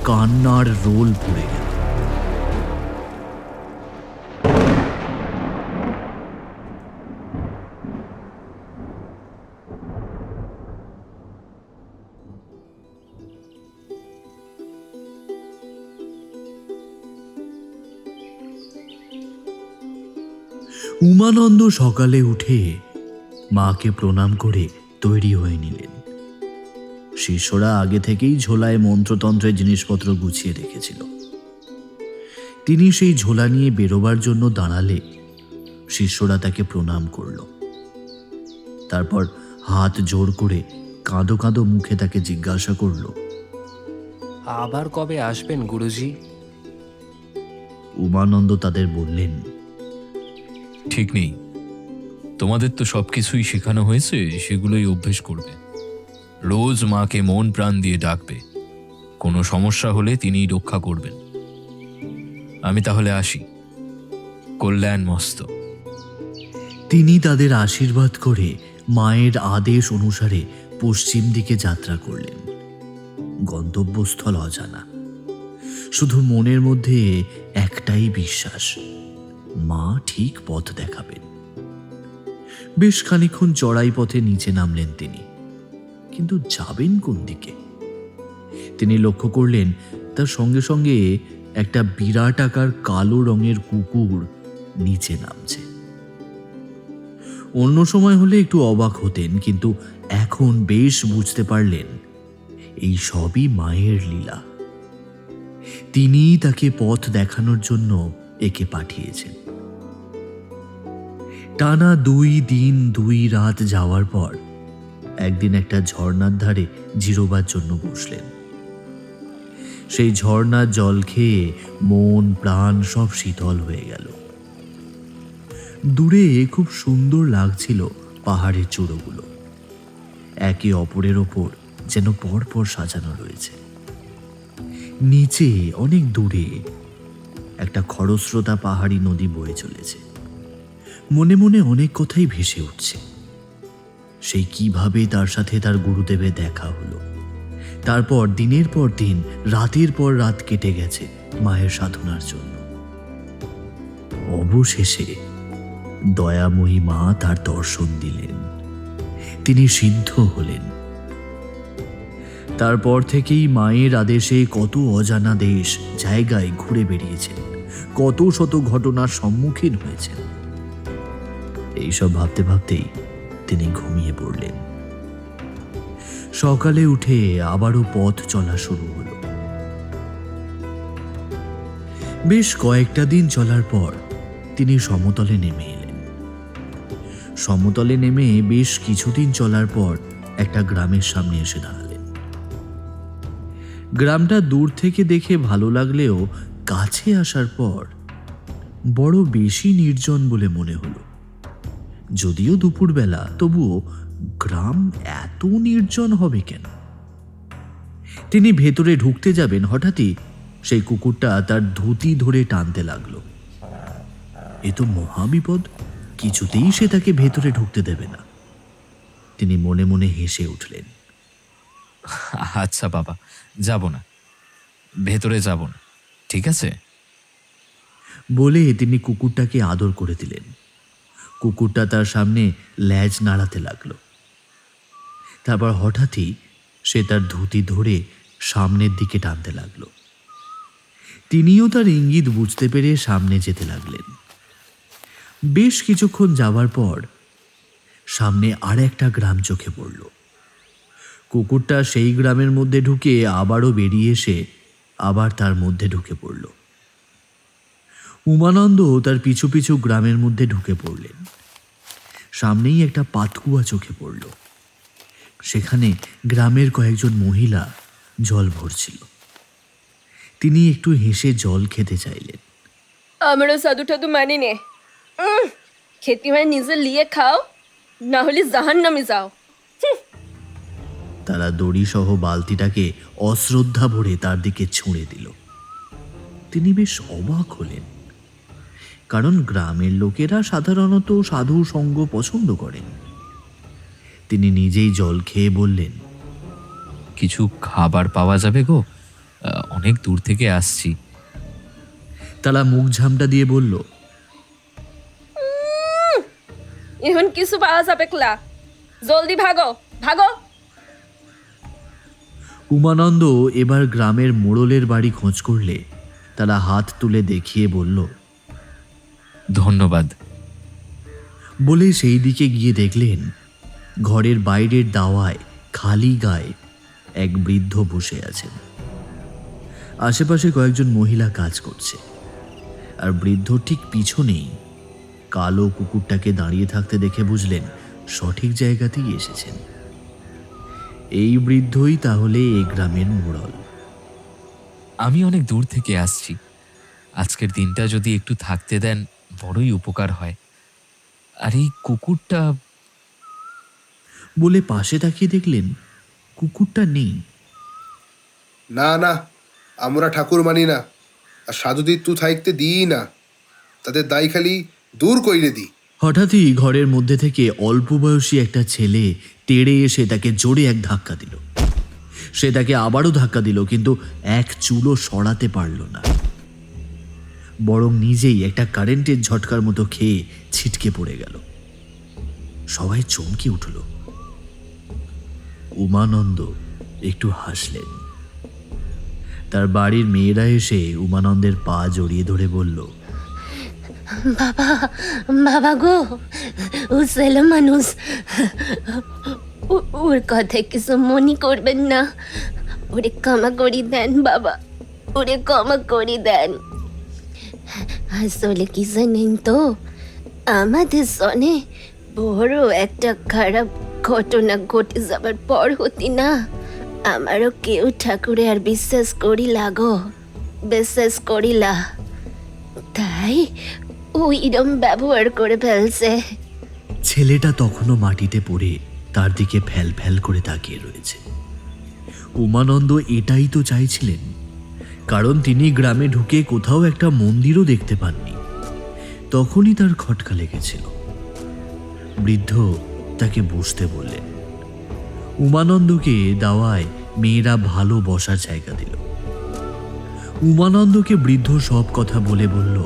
কান্নার রোল পড়ে গেল। উমানন্দ সকালে উঠে মাকে প্রণাম করে তৈরি হয়ে নিলেন। শিষ্যরা আগে থেকেই ঝোলায় মন্ত্রতন্ত্রের জিনিসপত্র গুছিয়ে রেখেছিল। তিনি সেই ঝোলা নিয়ে বেরোবার জন্য দাঁড়ালে শিষ্যরা তাকে প্রণাম করল। তারপর হাত জোড় করে কাঁদো কাঁদো মুখে তাকে জিজ্ঞাসা করল, আবার কবে আসবেন গুরুজি? উমানন্দ তাদের বললেন, ঠিক নেই, তোমাদের তো সবকিছুই শেখানো হয়েছে, সেগুলোই অভ্যেস করবে। রোজ মাকে মন প্রাণ দিয়ে ডাকবে, কোনো সমস্যা হলে তিনিই রক্ষা করবেন। আমি তাহলে আসি, কল্যাণ মস্ত। তিনি তাদের আশীর্বাদ করে মায়ের আদেশ অনুসারে পশ্চিম দিকে যাত্রা করলেন। গন্তব্যস্থল অজানা, শুধু মনের মধ্যে একটাই বিশ্বাস, মা ঠিক পথ দেখাবেন। বেশ খানিকক্ষণ চড়াই পথে নিচে নামলেন তিনি, কিন্তু যাবেন কোন দিকে? তিনি লক্ষ্য করলেন তার সঙ্গে সঙ্গে একটা বিরাট আকার কালো রঙের কুকুর নিচে নামছে। অন্য সময় হলে একটু অবাক হতেন, কিন্তু এখন বেশ বুঝতে পারলেন এই সবই মায়ের লীলা। তিনিই তাকে পথ দেখানোর জন্য একে পাঠিয়েছেন। টানা 2 দিন 2 রাত যাওয়ার পর একদিন একটা ঝর্ণার ধারে জিরোবার জন্য বসলেন। সেই ঝর্ণার জল খেয়ে মন প্রাণ সব শীতল হয়ে গেল। দূরে খুব সুন্দর লাগছিল পাহাড়ের চূড়োগুলো, একে অপরের ওপর যেন পরপর সাজানো রয়েছে। নিচে অনেক দূরে একটা খরস্রোতা পাহাড়ি নদী বয়ে চলেছে। মনে মনে অনেক কথাই ভেসে উঠছে। সেই কিভাবে তার সাথে তার গুরুদেবের দেখা হলো, তারপর দিনের পর দিন রাতের পর রাত কেটে গেছে মায়ের সাধনার জন্য। অবশেষে দয়াময়ী মা তার দর্শন দিলেন, তিনি সিদ্ধ হলেন। তারপর থেকেই মায়ের আদেশে কত অজানা দেশ জায়গায় ঘুরে বেরিয়েছেন, কত শত ঘটনার সম্মুখীন হয়েছেন। এইসব ভাবতে ভাবতেই তিনি ঘুমিয়ে পড়লেন। সকালে উঠে আবারও পথ চলা শুরু হলো। বেশ কয়েকটা দিন চলার পর তিনি সমতলে নেমে এলেন। সমতলে নেমে বেশ কিছুদিন চলার পর একটা গ্রামের সামনে এসে দাঁড়ালেন। গ্রামটা দূর থেকে দেখে ভালো লাগলেও কাছে আসার পর বড় বেশি নির্জন বলে মনে হলো। যদিও দুপুরবেলা, তবুও গ্রাম এত নির্জন হবে কেন? তিনি ভেতরে ঢুকতে যাবেন, হঠাৎই সেই কুকুরটা তার ধুতি ধরে টানতে লাগলো। এ তো মহাবিপদ, কিছুতেই সে তাকে ভেতরে ঢুকতে দেবে না। তিনি মনে মনে হেসে উঠলেন। আচ্ছা বাবা, যাব না, ভেতরে যাব না, ঠিক আছে? বলে তিনি কুকুরটাকে আদর করে দিলেন। কুকুরটা তার সামনে ল্যাজ নাড়াতে লাগলো। তারপর হঠাৎই সে তার ধুতি ধরে সামনের দিকে টানতে লাগলো। তিনিও তার ইঙ্গিত বুঝতে পেরে সামনে যেতে লাগলেন। বেশ কিছুক্ষণ যাওয়ার পর সামনে আর একটা গ্রাম চোখে পড়ল। কুকুরটা সেই গ্রামের মধ্যে ঢুকে আবারও বেরিয়ে এসে আবার তার মধ্যে ঢুকে পড়ল। উমানন্দ তার পিছু পিছু গ্রামের মধ্যে ঢুকে পড়লেন। সামনেই একটা পাতকুয়া চোখে পড়ল। সেখানে গ্রামের কয়েকজন মহিলা জল ভরছিল। তিনি একটু হেসে জল খেতে চাইলেন। আমরা সাধু ঠাধু মানি নে, খেতি মানে নিজে লিয়ে খাও, না হলে জাহান্নামে যাও। তারা দড়িসহ বালতিটাকে অশ্রদ্ধা ভরে তার দিকে ছুঁড়ে দিল। তিনি বেশ অবাক হলেন, কারণ গ্রামের লোকেরা সাধারণত সাধু সঙ্গ পছন্দ করেন। তিনি নিজেই জল খেয়ে বললেন, কিছু খাবার পাওয়া যাবে গো? অনেক দূর থেকে আসছি। তারা মুখ ঝামটা দিয়ে বলল, এখন কিছু পাওয়া যাবে ক্লা, জলদি ভাগো ভাগো। উমানন্দ এবার গ্রামের মোড়লের বাড়ি খোঁজ করলে তারা হাত তুলে দেখিয়ে বলল, ধন্যবাদ। বলে সেই দিকে গিয়ে দেখলেন ঘরের বাইরের দাওয়ায় খালি গায়ে এক বৃদ্ধ বসে আছেন। আশেপাশে কয়েকজন মহিলা কাজ করছে, আর বৃদ্ধ ঠিক পিছনেই কালো কুকুরটাকে দাঁড়িয়ে থাকতে দেখে বুঝলেন সঠিক জায়গাতেই এসেছেন। এই বৃদ্ধই তাহলে এই গ্রামের মোড়ল। আমি অনেক দূর থেকে আসছি, আজকের দিনটা যদি একটু থাকতে দেন বড়ই উপকার হয়। আর এই কুকুরটা... বলে পাশে তাকিয়ে দেখলেন কুকুরটা নেই। না না, আমরা ঠাকুর মানি না, আর সাধুদের তু থাকতে দিই না, তাদের দায় খালি দূর কইরে দিই। হঠাৎই ঘরের মধ্যে থেকে অল্প বয়সী একটা ছেলে তেড়ে এসে তাকে জোরে এক ধাক্কা দিল। সে তাকে আবারও ধাক্কা দিল, কিন্তু এক চুলও সরাতে পারল না, বরং নিজেই একটা কারেন্টের ঝটকার মতো খেয়ে ছিটকে পড়ে গেল। সবাই চমকে উঠল। উমানন্দ একটু হাসলেন। তার বাড়ির মেয়েরা এসে উমানন্দের পা জড়িয়ে ধরে বলল, বাবা বাবা গো, ও ছেলে মানুষ, ওর কথায় কিছু মনে করবেন না, ওরে ক্ষমা করি দেন বাবা, ওরে ক্ষমা করি দেন। আসলে কি জানেন তো, আমাদের সনে বড় একটা খারাপ ঘটনা ঘটে যাবার পর হতি না আমারও কেউ ঠাকুরে আর বিশ্বাস করিলা গো, বিশ্বাস করিলা, তাই ওইরম ব্যবহার করে ফেলছে। ছেলেটা তখনও মাটিতে পড়ে তার দিকে ফ্যাল ফ্যাল করে তাকিয়ে রয়েছে। উমানন্দ এটাই তো চাইছিলেন, কারণ তিনি গ্রামে ঢুকে কোথাও একটা মন্দিরও দেখতে পাননি। তখনই তার খটকা লেগেছিল। বৃদ্ধ তাকে বসতে বললেন। উমানন্দকে দাওয়ায় মেয়েরা ভালো বসার জায়গা দিল। উমানন্দকে বৃদ্ধ সব কথা বলে বলল,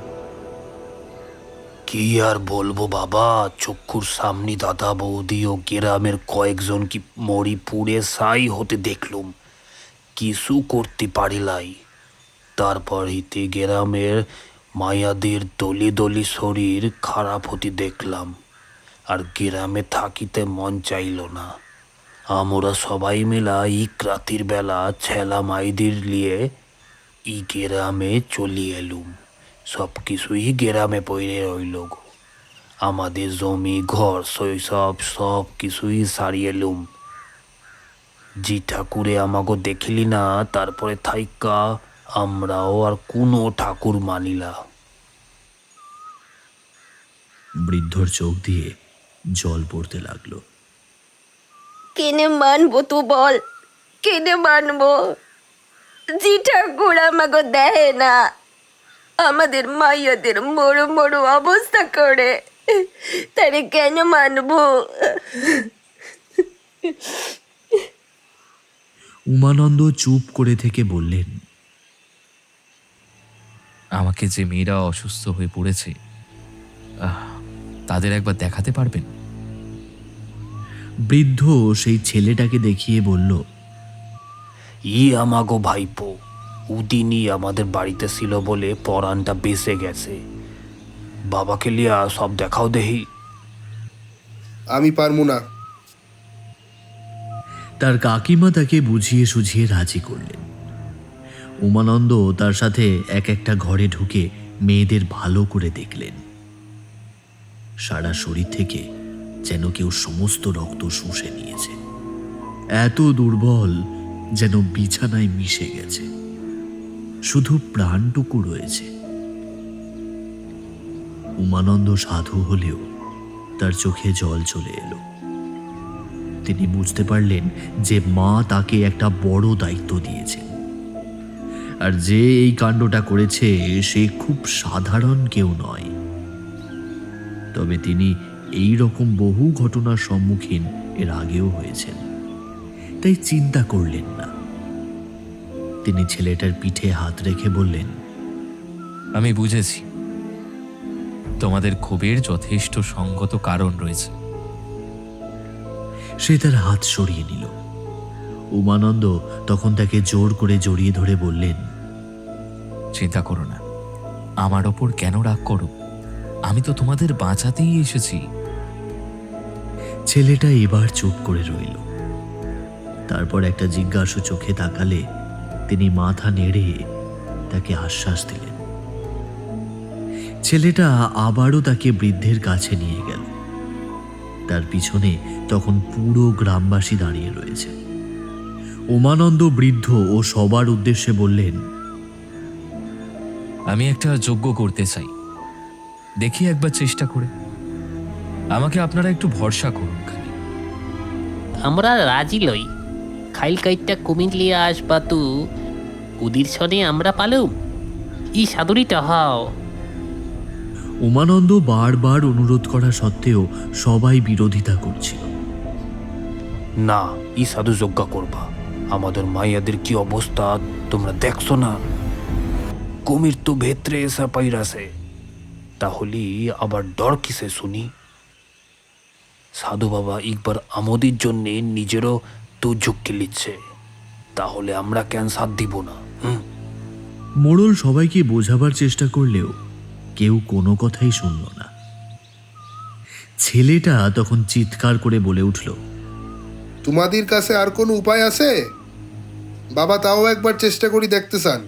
কি আর বলবো বাবা, চক্ষুর সামনে দাদা বৌদি ও গ্রামের কয়েকজন কি মরি পুড়ে ছাই হতে দেখলুম, কিছু করতে পারিলাই। তারপর হইতে গ্রামের মায়াদের দলি দলি শরীর খারাপ হতে দেখলাম, আর গ্রামে থাকিতে মন চাইল না। আমরা সবাই মিলা ইক রাতির বেলা ছেলা মাইদের লিয়ে ই গ্রামে চলি এলুম। সব কিছুই গ্রামে পড়ে রইল গো, আমাদের জমি ঘর শৈশব সব কিছুই সারিয়ে এলুম। জি ঠাকুরে আমাগো দেখিলি না, তারপরে থাইকা আমরাও আর কোনো ঠাকুর মানিলা। বৃদ্ধর চোখ দিয়ে জল পড়তে লাগলো। কেনে মানবো তো বল, কেনে মানবো? জি ঠাকুর আমাকে দেয় না, আমাদের মাইয়াদের বড় বড় অবস্থা করে, তারে কেন মানবো? উমানন্দ চুপ করে থেকে বললেন, আমাকে যে মেয়েরা অসুস্থ হয়ে পড়েছে তাদের একবার দেখাতে পারবেন? বৃদ্ধ সেই ছেলেটাকে দেখিয়ে বলল, ই আমাগো ভাইপো, উদিনই আমাদের বাড়িতে ছিল বলে পরানটা বেঁচে গেছে। বাবাকে লিয়া সব দেখাও দেহি। আমি পারবো না। তার কাকিমা তাকে বুঝিয়ে সুঝিয়ে রাজি করলেন। উমানন্দ তার সাথে এক একটা ঘরে ঢুকে মেয়েদের ভালো করে দেখলেন। সারা শরীর থেকে যেন কেউ সমস্ত রক্ত শুষে নিয়েছে, এত দুর্বল যেন বিছানায় মিশে গেছে, শুধু প্রাণটুকু রয়েছে। উমানন্দ সাধু হলেও তার চোখে জল চলে এলো। তিনি বুঝতে পারলেন যে মা তাকে একটা বড় দায়িত্ব দিয়েছেন, আর যে এই কাণ্ডটা করেছে সে খুব সাধারণ কেউ নয়। তবে তিনি এই রকম বহু ঘটনার সম্মুখীন এর আগেও হয়েছেন, তাই চিন্তা করলেন না। তিনি ছেলেটার পিঠে হাত রেখে বললেন, আমি বুঝেছি, তোমাদের ক্ষোভের যথেষ্ট সঙ্গত কারণ রয়েছে। সে তার হাত সরিয়ে নিল। উমানন্দ তখন তাকে জোর করে জড়িয়ে ধরে বললেন, চিন্তা করো না, আমার ওপর কেন রাগ করো? আমি তো তোমাদের বাঁচাতেই এসেছি। ছেলেটা এবার চুপ করে রইল। তারপর একটা জিজ্ঞাসু চোখে তাকালে তিনি মাথা নেড়ে তাকে আশ্বাস দিলেন। ছেলেটা আবারও তাকে বৃদ্ধের কাছে নিয়ে গেল। তার পিছনে তখন পুরো গ্রামবাসী দাঁড়িয়ে রয়েছে। উমানন্দ বৃদ্ধ ও সবার উদ্দেশ্যে বললেন, আমি একটা যজ্ঞ করতে চাই, দেখি একবার চেষ্টা করে। আমাকে আপনারা একটু ভরসা করুন খালি। আমরা রাজি লই। খাইল কাইটটা কুমির লিয়া আসবা তু, উদির ছনে আমরা পালুম। ই সাধুরিটা হাও। উমানন্দ বারবার অনুরোধ করা সত্ত্বেও সবাই বিরোধিতা করছিল। না, ই সাধু যজ্ঞ করবা। আমাদের মাইয়াদের কি অবস্থা তোমরা দেখছো না? কুমির তো ভেতরে এসে পাইরাছে, তাহলে আবার ডর কিসে শুনি? সাধু বাবা একবার আমোদের জন্য নিজেরও তো ঝুঁকি নিচ্ছে, তাহলে আমরা কেন সাথ দিব না? মোড়ল সবাইকে বোঝাবার চেষ্টা করলেও কেউ কোনো কথাই শুনল না। ছেলেটা তখন চিৎকার করে বলে উঠল, তোমাদের কাছে আর কোনো উপায় আছে? বাবা তাও একবার চেষ্টা করি দেখতে চান?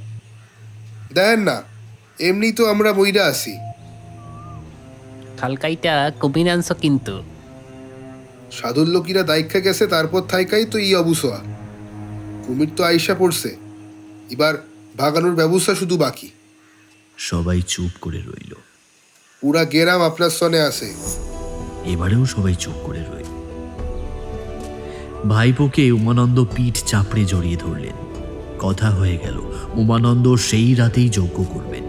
দেখেন না, এমনি তো আমরা মইরা আছি। খালকাইটা কুমির আনছ কিন্তু। সাধুর লোকিরা দায়িত্বে গেছে, তারপর থাইকাই তো ই অবসয়া। কুমির তো আইসা পড়ছে, এবার ভাগানোর ব্যবস্থা শুধু বাকি। সবাই চুপ করে রইল। পুরা গেরাম আপনার সনে আছে। এবারেও সবাই চুপ করে রইল। ভাইপোকে উমানন্দ পিঠ চাপড়ে জড়িয়ে ধরলেন। কথা হয়ে গেল উমানন্দ সেই রাতেই যজ্ঞ করবেন।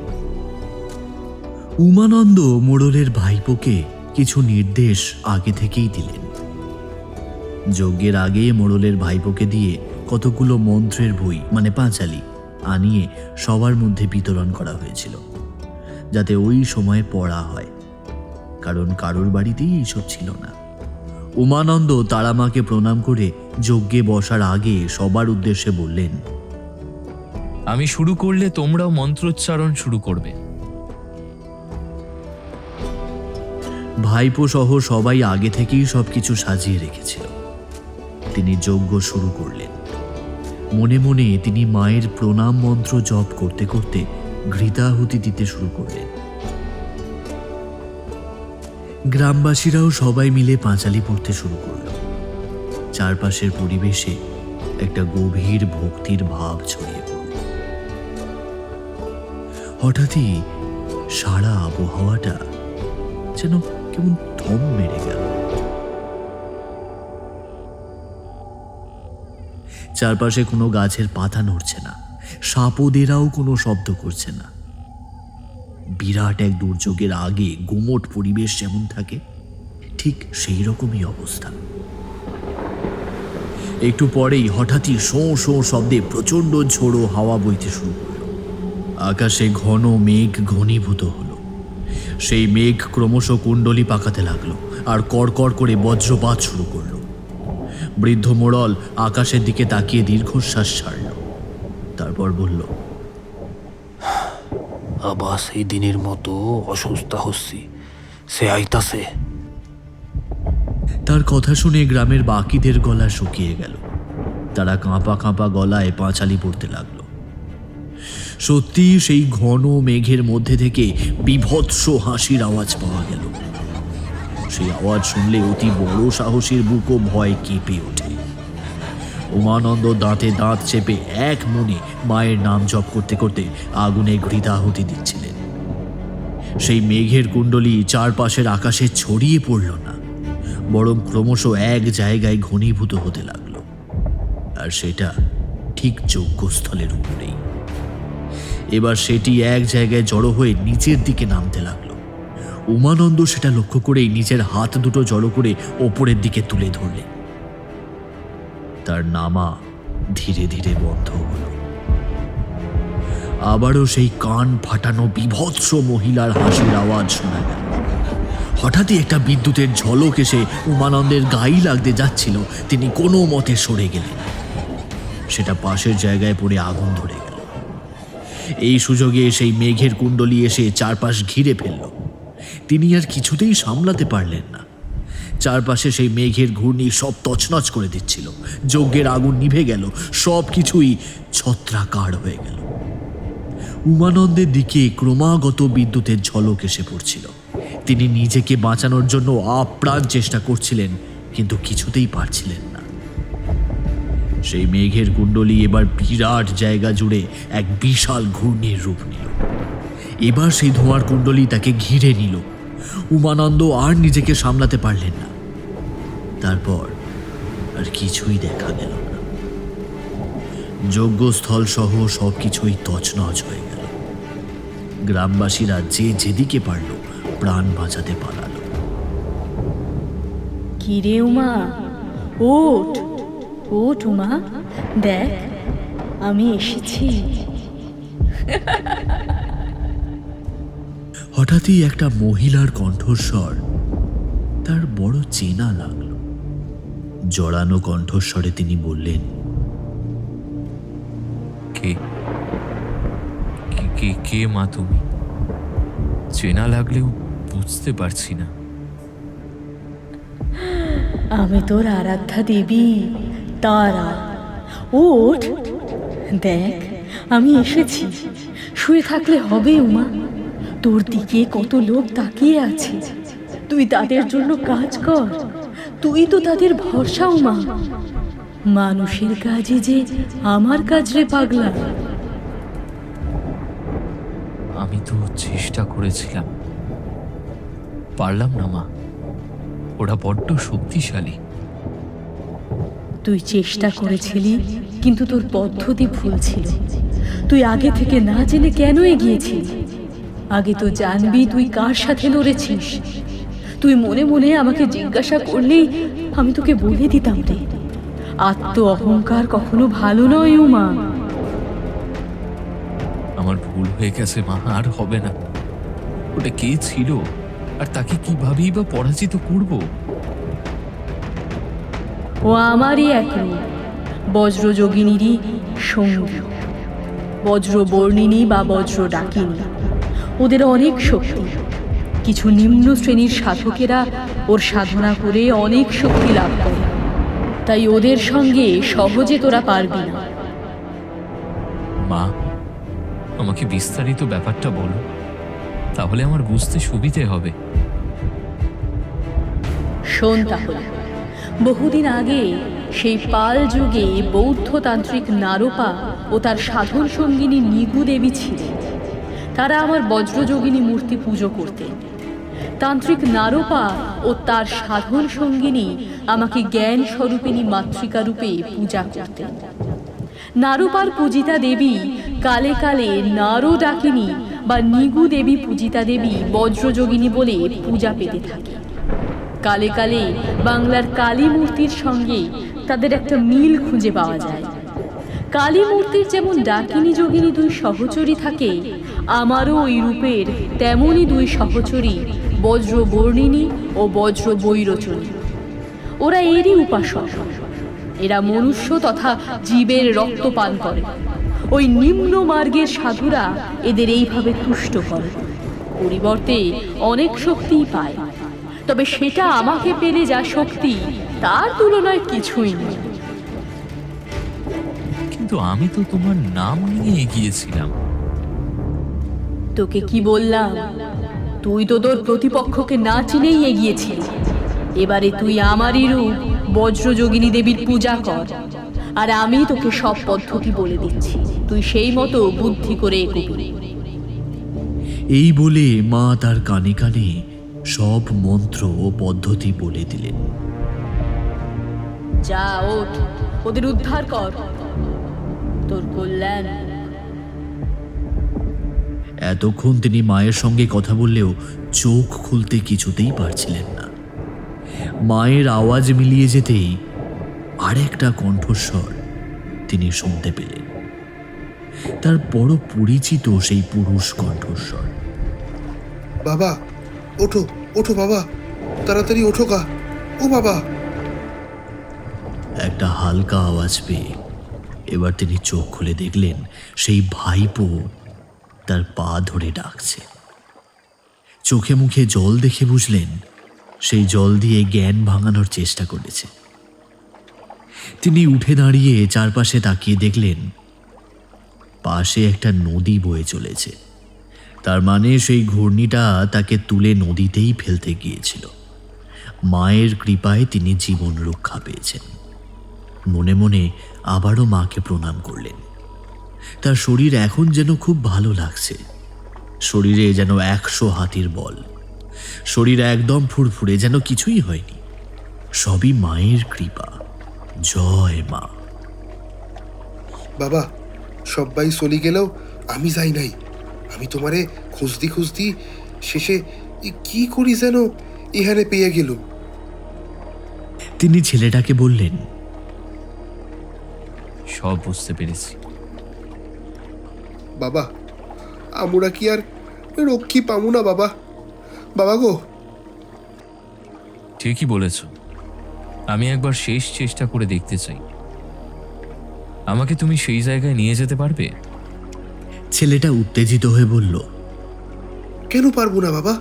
উমানন্দ মোড়লের ভাইপোকে কিছু নির্দেশ আগে থেকেই দিলেন। যজ্ঞের আগে মোড়লের ভাইপোকে দিয়ে কতগুলো মন্ত্রের বই মানে পাঁচালি আনিয়ে সবার মধ্যে বিতরণ করা হয়েছিল, যাতে ওই সময় পড়া হয়, কারণ কারোর বাড়িতেই এইসব ছিল না। উমানন্দ তারামাকে প্রণাম করে যজ্ঞে বসার আগে সবার উদ্দেশ্যে বললেন, আমি শুরু করলে তোমরাও মন্ত্রোচ্চারণ শুরু করবে। ভাইপো সহ সবাই আগে থেকেই সবকিছু সাজিয়ে রেখেছিল। তিনি যজ্ঞ শুরু করলেন। মনে মনে তিনি মায়ের প্রণাম মন্ত্র জপ করতে করতে ঘৃতাহুতি দিতে শুরু করলেন। গ্রামবাসীরাও সবাই মিলে পাঁচালি পড়তে শুরু করল। চারপাশের পরিবেশে একটা গভীর ভক্তির ভাব ছড়িয়ে পড়ল। হঠাৎই সারা আবহাওয়াটা যেন কেমন থম মেরে গেল। চারপাশে কোনো গাছের পাতা নড়ছে না, সাপোদেরাও কোনো শব্দ করছে না। বিরাট এক দুর্যোগের আগে গুমোট পরিবেশ যেমন থাকে, ঠিক সেই রকমই অবস্থা। একটু পরেই হঠাৎই শোঁ শোঁ শব্দে প্রচণ্ড ঝোড়ো হাওয়া বইতে শুরু করল। আকাশে ঘন মেঘ ঘনীভূত হলো। সেই মেঘ ক্রমশ কুণ্ডলি পাকাতে লাগলো আর কড়কড় করে বজ্রপাত শুরু করলো। বৃদ্ধ মোড়ল আকাশের দিকে তাকিয়ে দীর্ঘশ্বাস ছাড়ল, তারপর বলল, আবার সেই দিনের মতো অসুস্থ হচ্ছি, সে আইতাছে। তার কথা শুনে গ্রামের বাকিদের গলা শুকিয়ে গেল। তারা কাঁপা কাঁপা গলায় পাঁচালি পড়তে লাগলো। সত্যি সেই ঘন মেঘের মধ্যে থেকে বীভৎস হাসির আওয়াজ পাওয়া গেল। সেই আওয়াজ শুনলে অতি বড় সাহসীর বুকও ভয় কেঁপে ওঠে। উমানন্দ দাঁতে দাঁত চেপে এক মনে মায়ের নাম জপ করতে করতে আগুনে ঘৃতাহুতি দিচ্ছিলেন। সেই মেঘের কুণ্ডলী চারপাশের আকাশে ছড়িয়ে পড়ল না, বরং ক্রমশ এক জায়গায় ঘনীভূত হতে লাগলো, আর সেটা ঠিক যজ্ঞস্থলের উপরেই। এবার সেটি এক জায়গায় জড়ো হয়ে নিচের দিকে নামতে লাগলো। উমানন্দ সেটা লক্ষ্য করেই নিজের হাত দুটো জড়ো করে ওপরের দিকে তুলে ধরলেন। তার নামা ধীরে ধীরে বন্ধ হলো। আবারও সেই কান ফাটানো বীভৎস মহিলার হাসির আওয়াজ শোনা গেল। হঠাৎই একটা বিদ্যুতের ঝলক এসে উমানন্দের গায়ে লাগতে যাচ্ছিল। তিনি কোনো মতে সরে গেলেন। সেটা পাশের জায়গায় পড়ে আগুন ধরে গেল। এই সুযোগে সেই মেঘের কুণ্ডলী এসে চারপাশ ঘিরে ফেলল। তিনি আর কিছুতেই সামলাতে পারলেন না। চারপাশে সেই মেঘের ঘূর্ণি সব তছনছ করে দিচ্ছিল। যজ্ঞের আগুন নিভে গেল, সব কিছুই ছত্রাকার হয়ে গেল। উমানন্দের দিকে ক্রমাগত বিদ্যুতের ঝলক এসে পড়ছিল। তিনি নিজেকে বাঁচানোর জন্য আপ্রাণ চেষ্টা করছিলেন, কিন্তু কিছুতেই পারছিলেন না। সেই মেঘের কুণ্ডলী এবার বিরাট জায়গা জুড়ে এক বিশাল ঘূর্ণির রূপ নিল। এবার সেই ধোঁয়ার কুণ্ডলী তাকে ঘিরে নিল। উমানন্দ আর নিজেকে সামলাতে পারলেন না। তারপর আর কিছুই দেখা গেল না। যজ্ঞস্থল সহ সবকিছুই তছনছ হয়ে গেল। গ্রামবাসীরা যে যেদিকে পারল প্রাণ বাঁচাতে পালালো। কিরে উমা, ওঠ ওঠ উমা, দেখ আমি এসেছি। হঠাৎই একটা মহিলার কণ্ঠস্বর তার বড় চেনা লাগলো। জড়ানো কণ্ঠস্বরে তিনি বললেন, কে কে কে মা তুমি? চেনা লাগলেও বুঝতে পারছি না। আমি তোর আরাধ্যা দেবী তারা। ওঠ, দেখ আমি এসেছি। শুয়ে থাকলে হবে উমা? তোর দিকে কত লোক তাকিয়ে আছে, তুই তাদের জন্য কাজ কর। তুই তো তাদের ভরসা উমা। মানুষের কাজে যে আমার কাজ রে পাগলা। আমি তো চেষ্টা করেছিলাম, পারলাম না মা। ওরা বড্ড শক্তিশালী। তুই চেষ্টা করেছিলি, কিন্তু তোর পদ্ধতি ভুল ছিল। তুই আগে থেকে না জেনে কেন এগিয়েছিলি? আগে তো জানবি তুই কার সাথে লড়েছিস। তুই মনে মনে আমাকে জিজ্ঞাসা করলেই আমি তোকে বলে দিতাম রে। আত্ম অহংকার কখনো ভালো নয় উমা। আমার ভুল হয়ে গেছে মা, আর হবে না। ওটা কে ছিল, আর তাকে কিভাবেই বা পরাজিত করব? ও আমারই এক রূপ, বজ্রযোগিনীরই সঙ্গী, বজ্রবর্ণিনী বা বজ্র ডাকিনী। ওদের অনেক শক্তি। কিছু নিম্ন শ্রেণীর সাধকেরা ওর সাধনা করে অনেক শক্তি লাভ করে, তাই ওদের সঙ্গে সহজে তোরা পারবি না। মা, আমাকে বিস্তারিত ব্যাপারটা বলো, তাহলে আমার বুঝতে সুবিধে হবে। শোন তাহলে। বহুদিন আগে সেই পাল যুগে বৌদ্ধতান্ত্রিক নারোপা ও তার সাধন সঙ্গিনী নিগু দেবী ছিলেন। তারা আমার বজ্রযোগিনী মূর্তি পুজো করতেন। তান্ত্রিক নারোপা ও তার সাধন সঙ্গিনী আমাকে জ্ঞান স্বরূপিণী মাতৃকা রূপে পূজা করতেন। নারোপার পূজিতা দেবী কালে কালে নারো ডাকিনী বা নিগু দেবী পূজিতা দেবী বজ্রযোগিনী বলে পূজা পেতে থাকে। কালে কালে বাংলার কালী মূর্তির সঙ্গে তাদের একটা মিল খুঁজে পাওয়া যায়। কালী মূর্তির যেমন ডাকিনী যোগিনী দুই সহচরী থাকে, আমারও ওই রূপের তেমনই দুই সহচরী বজ্র বর্ণিনী ও বজ্র বৈরোচনী। ওরা এরই উপাসক। এরা মনুষ্য তথা জীবের রক্ত পান করে। ওই নিম্ন মার্গের সাধুরা এদের এইভাবে তুষ্ট করে, পরিবর্তে অনেক শক্তিই পায়। তবে সেটা আমাকে পেলে যা শক্তি, তার তুলনায় কিছুই নেই। কিন্তু আমি তো তোমার নাম নিয়ে এগিয়েছিলাম। তোকে কি বললাম? তুই তো তোর প্রতিপক্ষকে না চিনেই এগিয়েছিলি। এবারে তুই আমারই রূপ বজ্রযোগিনী দেবীর পূজা কর, আর আমি তোকে সব পদ্ধতি বলে দিচ্ছি, তুই সেই মতো বুদ্ধি করে এগোবি। এই বলে মা তার কানে কানে সব মন্ত্র ও পদ্ধতি বলে দিলেন। যা, ওঠ, ওদের উদ্ধার কর, তোর কল্যাণ। এতক্ষণ তিনি মায়ের সঙ্গে কথা বললেও চোখ খুলতে কিছুতেই পারছিলেন না। মায়ের আওয়াজ মিলিয়ে যেতেই আরেকটা কণ্ঠস্বর তিনি শুনতে পেলেন, তার বড় পরিচিত সেই পুরুষ কণ্ঠস্বর। বাবা, ওঠো ওঠো বাবা, তাড়াতাড়ি ওঠো গা, ও বাবা। একটা হালকা আওয়াজ পেয়ে এবার তিনি চোখ খুলে দেখলেন সেই ভাইপো তার পা ধরে ডাকছে। চোখে মুখে জল দেখে বুঝলেন সেই জল দিয়ে জ্ঞান ভাঙানোর চেষ্টা করেছে। তিনি উঠে দাঁড়িয়ে চারপাশে তাকিয়ে দেখলেন পাশে একটা নদী বয়ে চলেছে। তার মানে সেই ঘূর্ণিটা তাকে তুলে নদীতেই ফেলতে গিয়েছিল। মায়ের কৃপায় তিনি জীবন রক্ষা পেয়েছেন। মনে মনে আবারও মাকে প্রণাম করলেন। তার শরীর এখন যেন খুব ভালো লাগছে। শরীরে যেন 100 হাতির বল। শরীর একদম ফুরফুরে, যেন কিছুই হয়নি। সবই মায়ের কৃপা। জয় মা। বাবা, সবাই চলে গেলেও আমি যাই নাই। আমি তোমারে খুঁজতি খুঁজতি শেষে কি করি যেন এখানে পেয়ে গেল। তিনি ছেলেটাকে বললেন, সব বুঝতে পেরেছি। বাবা, আমরা কি আর রক্ষী পামু না বাবা? বাবা গো। ঠিকই বলেছ, আমি একবার শেষ চেষ্টা করে দেখতে চাই। আমাকে তুমি সেই জায়গায় নিয়ে যেতে পারবে? ছেলেটা উত্তেজিত হয়ে বলল, কেন পারবো না বাবা?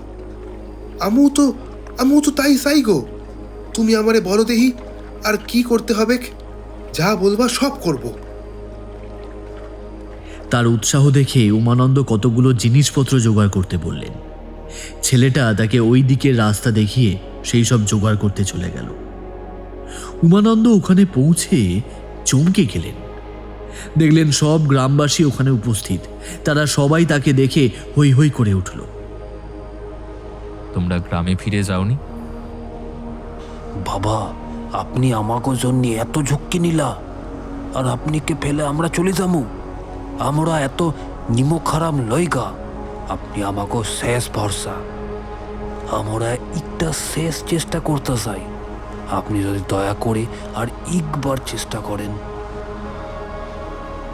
আমিও তো তাই চাই গো। তুমি আমারে বলো দেহি আর কি করতে হবে, যা বলবা সব করব। তার উৎসাহ দেখে উমানন্দ কতগুলো জিনিসপত্র জোগাড় করতে বললেন। ছেলেটা তাকে ওই দিকের রাস্তা দেখিয়ে সেই সব জোগাড় করতে চলে গেল। উমানন্দ ওখানে পৌঁছে চমকে গেলেন। দেখলেন সব গ্রামবাসী ওখানে উপস্থিত। তারা সবাই তাকে দেখে হৈ হৈ করে উঠল। তোমরা গ্রামে ফিরে যাওনি? বাবা, আপনি আমাকে জন্য এত ঝুঁকি নিলা, আর আপনি কে ফেলে আমরা চলে যাবো? আমরা এত নিমো খারাপ লইগা, আপনি আমাকে শেষ ভরসা। আমরা একটা শেষ চেষ্টা করতে চাই, আপনি যদি দয়া করে আর একবার চেষ্টা করেন।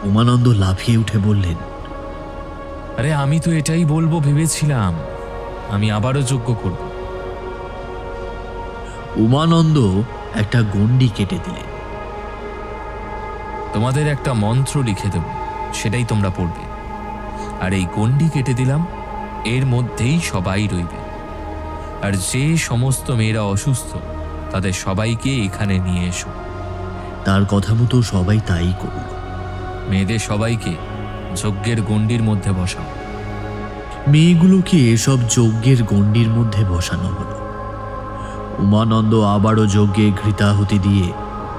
উমানন্দ লাফিয়ে উঠে বললেন, আরে আমি তো এটাই বলবো ভেবেছিলাম, আমি আবারও যজ্ঞ করব। উমানন্দ একটা গণ্ডি কেটে দিলেন। তোমাদের একটা মন্ত্র লিখে দেব, সেটাই তোমরা পড়বে। আর এই গণ্ডি কেটে দিলাম, এর মধ্যেই সবাই রইবে। আর যে সমস্ত মেয়েরা অসুস্থ তাদের সবাইকে এখানে নিয়ে এসো। তার কথা মতো সবাই তাই করল। মেয়েদের সবাইকে যজ্ঞের গণ্ডির মধ্যে বসাও। মেয়েগুলোকে এসব যজ্ঞের গণ্ডির মধ্যে বসানো হলো। উমানন্দ আবারও যজ্ঞে ঘৃতাহুতি দিয়ে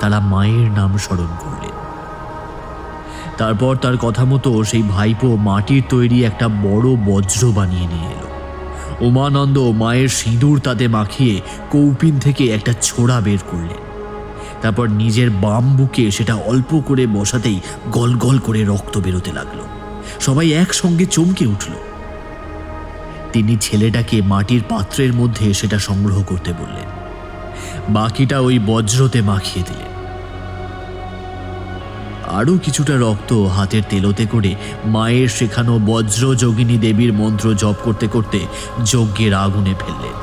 তারা মায়ের নাম স্মরণ করলেন। তারপর তার কথা মতো সেই ভাইপো মাটির তৈরি একটা বড় বজ্র বানিয়ে নিয়ে এলো। উমানন্দ মায়ের সিঁদুর তাতে মাখিয়ে কৌপিন থেকে একটা ছোড়া বের করলেন। তারপর নিজের বাম বুকে সেটা অল্প করে বসাতেই গল গল করে রক্ত বেরোতে লাগলো। সবাই একসঙ্গে চমকে উঠল। তিনি ছেলেটাকে মাটির পাত্রের মধ্যে সেটা সংগ্রহ করতে বললেন। বাকিটা ওই বজ্রতে মাখিয়ে দিলেন। আরও কিছুটা রক্ত হাতের তেলোতে করে মায়ের শেখানো বজ্র যোগিনী দেবীর মন্ত্র জপ করতে করতে যজ্ঞের আগুনে ফেললেন।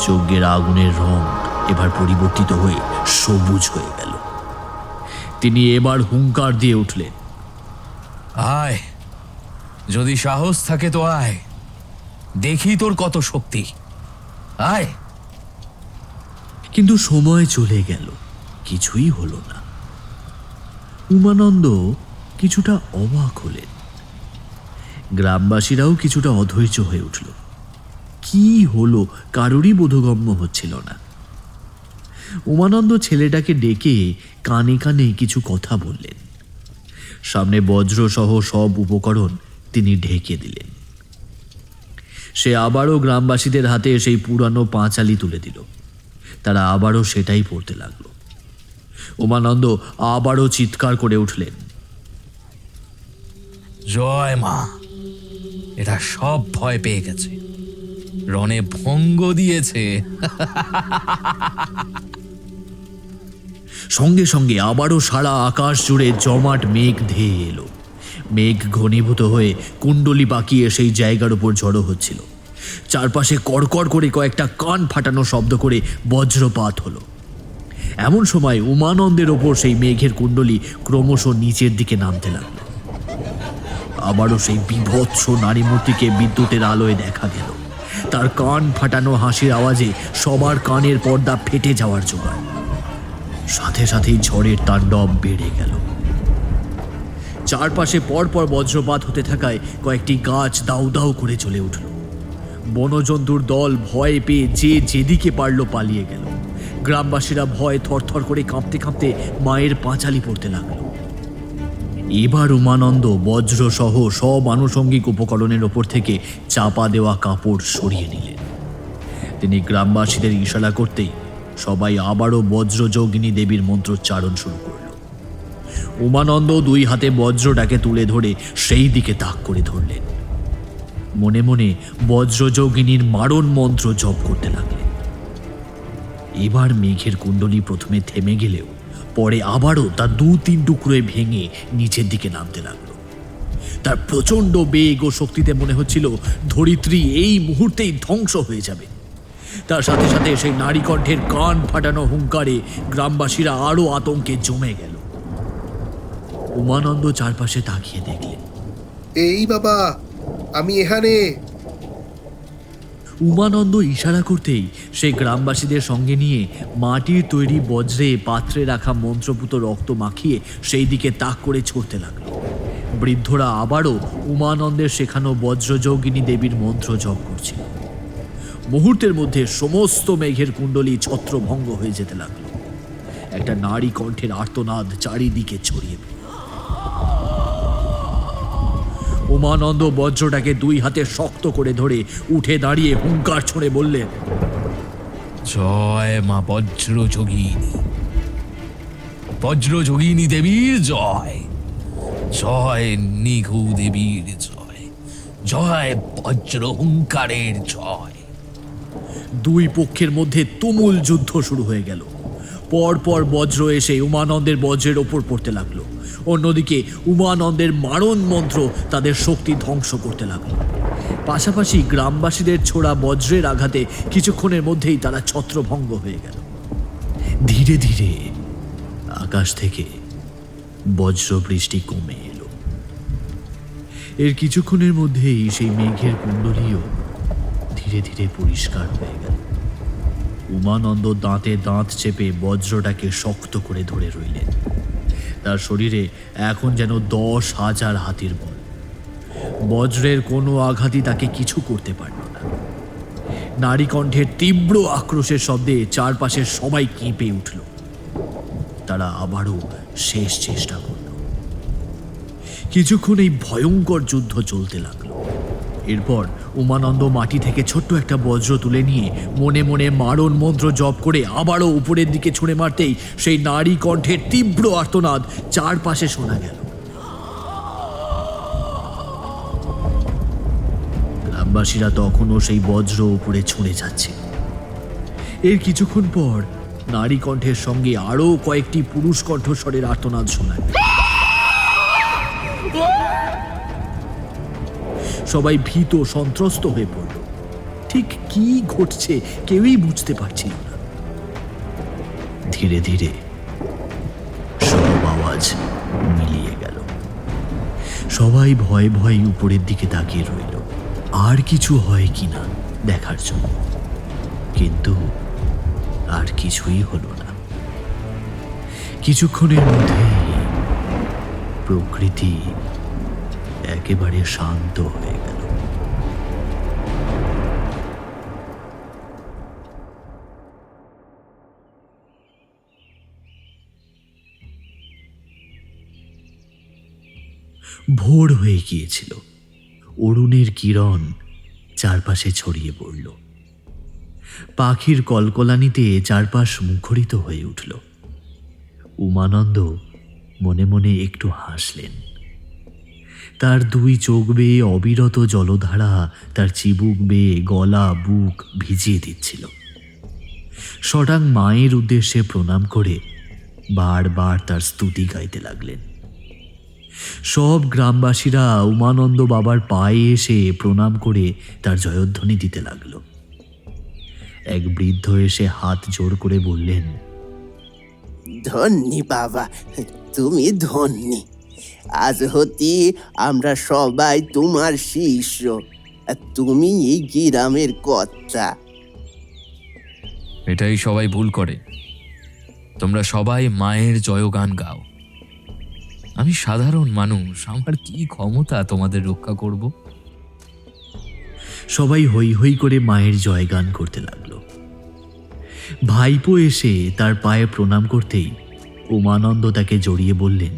যজ্ঞের আগুনের রং এবার পরিবর্তিত হয়ে সবুজ হয়ে গেল। তিনি এবার হুঙ্কার দিয়ে উঠলেন, আয়, যদি সাহস থাকে তো আয়, দেখি তোর কত শক্তি, আয়। কিন্তু সময় চলে গেল, কিছুই হলো না। উমানন্দ কিছুটা অবাক হলেন। গ্রামবাসীরাও কিছুটা অধৈর্য হয়ে উঠল। কি হলো কারোরই বোধগম্য হচ্ছিল না। উমানন্দ ছেলেটাকে ডেকে কানে কানে কিছু কথা বললেন। সামনে বজ্রসহ সব উপকরণ তিনি ঢেকে দিলেন। সে আবারও গ্রামবাসীদের হাতে সেই পুরানো পাঁচালি তুলে দিল। তারা আবারও সেটাই পড়তে লাগলো। উমানন্দ আবারও চিৎকার করে উঠলেন, জয় মা। এটা সব ভয় পেয়ে গেছে, রণে ভঙ্গ দিয়েছে। সঙ্গে সঙ্গে আবারও সারা আকাশ জুড়ে জমাট মেঘ ধেয়ে এলো। মেঘ ঘনীভূত হয়ে কুণ্ডলি পাকিয়ে সেই জায়গার উপর জড়ো হচ্ছিল। চারপাশে কড়কড় করে কয়েকটা কান ফাটানো শব্দ করে বজ্রপাত হলো। এমন সময় উমানন্দের ওপর সেই মেঘের কুণ্ডলি ক্রমশ নিচের দিকে নামতে লাগলো। আবারও সেই বিভৎস নারী মূর্তিকে বিদ্যুতের আলোয় দেখা গেল। তার কান ফাটানো হাসির আওয়াজে সবার কানের পর্দা ফেটে যাওয়ার জোগাড়। সাথে সাথেই ঝড়ের তাণ্ডব বেড়ে গেল। চারপাশে পরপর বজ্রপাত হতে থাকায় কয়েকটি গাছ দাউ দাউ করে চলে উঠল। বনজন্তুর দল ভয় পেয়ে যে যেদিকে পারল পালিয়ে গেল। গ্রামবাসীরা ভয় থরথর করে কাঁপতে কাঁপতে মায়ের পাঁচালি পড়তে লাগলো। এবার উমানন্দ বজ্রসহ সব আনুষঙ্গিক উপকরণের ওপর থেকে চাপা দেওয়া কাপড় সরিয়ে নিলেন। তিনি গ্রামবাসীদের ইশারা করতেই সবাই আবারও বজ্রযোগিনী দেবীর মন্ত্রোচ্চারণ শুরু করল। উমানন্দ দুই হাতে বজ্রটাকে তুলে ধরে সেই দিকে তাক করে ধরলেন। মনে মনে বজ্রযোগিনীর মারণ মন্ত্র জপ করতে লাগলেন। এবার মেঘের কুণ্ডলী প্রথমে থেমে গেলেও পরে আবারও তা 2-3 টুকরোয় ভেঙে নিচের দিকে নামতে লাগলো। তার প্রচণ্ড বেগ ও শক্তিতে মনে হচ্ছিল ধরিত্রী এই মুহূর্তেই ধ্বংস হয়ে যাবে। তার সাথে সাথে সেই নারী কণ্ঠের কান ফাটানো হুঙ্কারে গ্রামবাসীরা আরো আতঙ্কে জমে গেল। উমানন্দ চারপাশে তাকিয়ে দেখলেন, এই বাবা, আমি এখানে। উমানন্দ ইশারা করতেই সে গ্রামবাসীদের সঙ্গে নিয়ে মাটির তৈরি বজ্রে পাত্রে রাখা মন্ত্রপুত রক্ত মাখিয়ে সেই দিকে তাক করে ছড়তে লাগলো। বৃদ্ধরা আবারও উমানন্দের শেখানো বজ্রযোগিনী দেবীর মন্ত্র জপ করছিল। মুহূর্তের মধ্যে সমস্ত মেঘের কুণ্ডলী ছত্রভঙ্গ হয়ে যেতে লাগলো। একটা নারী কণ্ঠের আর্তনাদ চারিদিকে ছড়িয়ে পড়ল। উমানন্দ বজ্রটাকে 2 হাতে শক্ত করে ধরে উঠে দাঁড়িয়ে হুঙ্কার ছড়ে বললেন, জয় মা বজ্রযোগিনী, বজ্রযোগিনী দেবীর জয়, জয় নিঘু দেবীর জয়, জয় বজ্র হুঙ্কারের জয়। 2 পক্ষের মধ্যে তুমুল যুদ্ধ শুরু হয়ে গেল। পরপর বজ্র এসে উমানন্দের বজ্রের ওপর পড়তে লাগলো। অন্যদিকে উমানন্দের মারণ মন্ত্র তাদের শক্তি ধ্বংস করতে লাগলো। পাশাপাশি গ্রামবাসীদের ছোড়া বজ্রের আঘাতে কিছুক্ষণের মধ্যেই তারা ছত্রভঙ্গ হয়ে গেল। ধীরে ধীরে আকাশ থেকে বজ্র বৃষ্টি কমে এলো। এর কিছুক্ষণের মধ্যেই সেই মেঘের কুণ্ডলীও ধীরে ধীরে পরিষ্কার হয়ে গেল। উমানন্দ দাঁতে দাঁত চেপে বজ্রটাকে শক্ত করে ধরে রইলেন। তার শরীরে এখন যেন 10,000 হাতির বল। বজ্রের কোনো আঘাতই তাকে কিছু করতে পারল না। নারী কণ্ঠের তীব্র আক্রোশের শব্দে চারপাশের সবাই কেঁপে উঠল। তারা আবারও শেষ চেষ্টা করল। কিছুক্ষণ এই ভয়ঙ্কর যুদ্ধ চলতে লাগলো। এরপর উমানন্দ মাটি থেকে ছোট্ট একটা বজ্র তুলে নিয়ে মনে মনে মারণ মন্ত্র জপ করে আবারও উপরের দিকে ছুঁড়ে মারতেই সেই নারী কণ্ঠের তীব্র আর্তনাদ চারপাশে শোনা গেল। গ্রামবাসীরা তখনও সেই বজ্র উপরে ছুঁড়ে যাচ্ছে। এর কিছুক্ষণ পর নারী কণ্ঠের সঙ্গে আরো কয়েকটি পুরুষ কণ্ঠস্বরের আর্তনাদ শোনায়। সবাই ভীত সন্ত্রস্ত হয়ে পড়ল। ঠিক কি ঘটছে কেউই বুঝতে পারছিল না। ধীরে ধীরে সব আওয়াজ মিলিয়ে গেল। সবাই ভয়ে ভয়ে উপরের দিকে তাকিয়ে রইল আর কিছু হয় কিনা দেখার জন্য, কিন্তু আর কিছুই হলো না। কিছুক্ষণের মধ্যে প্রকৃতি একেবারে শান্ত হয়ে গেল। ভোর হয়ে গিয়েছিল। অরুণের কিরণ চারপাশে ছড়িয়ে পড়ল। পাখির কলকলানিতে চারপাশ মুখরিত হয়ে উঠল। উমানন্দ মনে মনে একটু হাসলেন। তার দুই চোখ বেয়ে অবিরত জলধারা তার চিবুক বেয়ে গলা বুক ভিজিয়ে দিচ্ছিল। সটাং মায়ের উদ্দেশ্যে প্রণাম করে বারবার তার স্তুতি গাইতে লাগলেন। সব গ্রামবাসীরা উমানন্দ বাবার পায়ে এসে প্রণাম করে তার জয়ধ্বনি দিতে লাগল। এক বৃদ্ধ এসে হাত জোর করে বললেন, ধন্যি বাবা, তুমি ধন্যি। আজ হতে আমরা সবাই তোমার শিষ্য, আর তুমি এই গ্রামের কর্তা। এটাই সবাই ভুল করে। তোমরা সবাই মায়ের জয়গান গাও। আমি সাধারণ মানুষ, আমার কি ক্ষমতা তোমাদের রক্ষা করব? সবাই হৈ হৈ করে মায়ের জয়গান করতে লাগলো। ভাইপো এসে তার পায়ে প্রণাম করতেই উমানন্দ তাকে জড়িয়ে বললেন,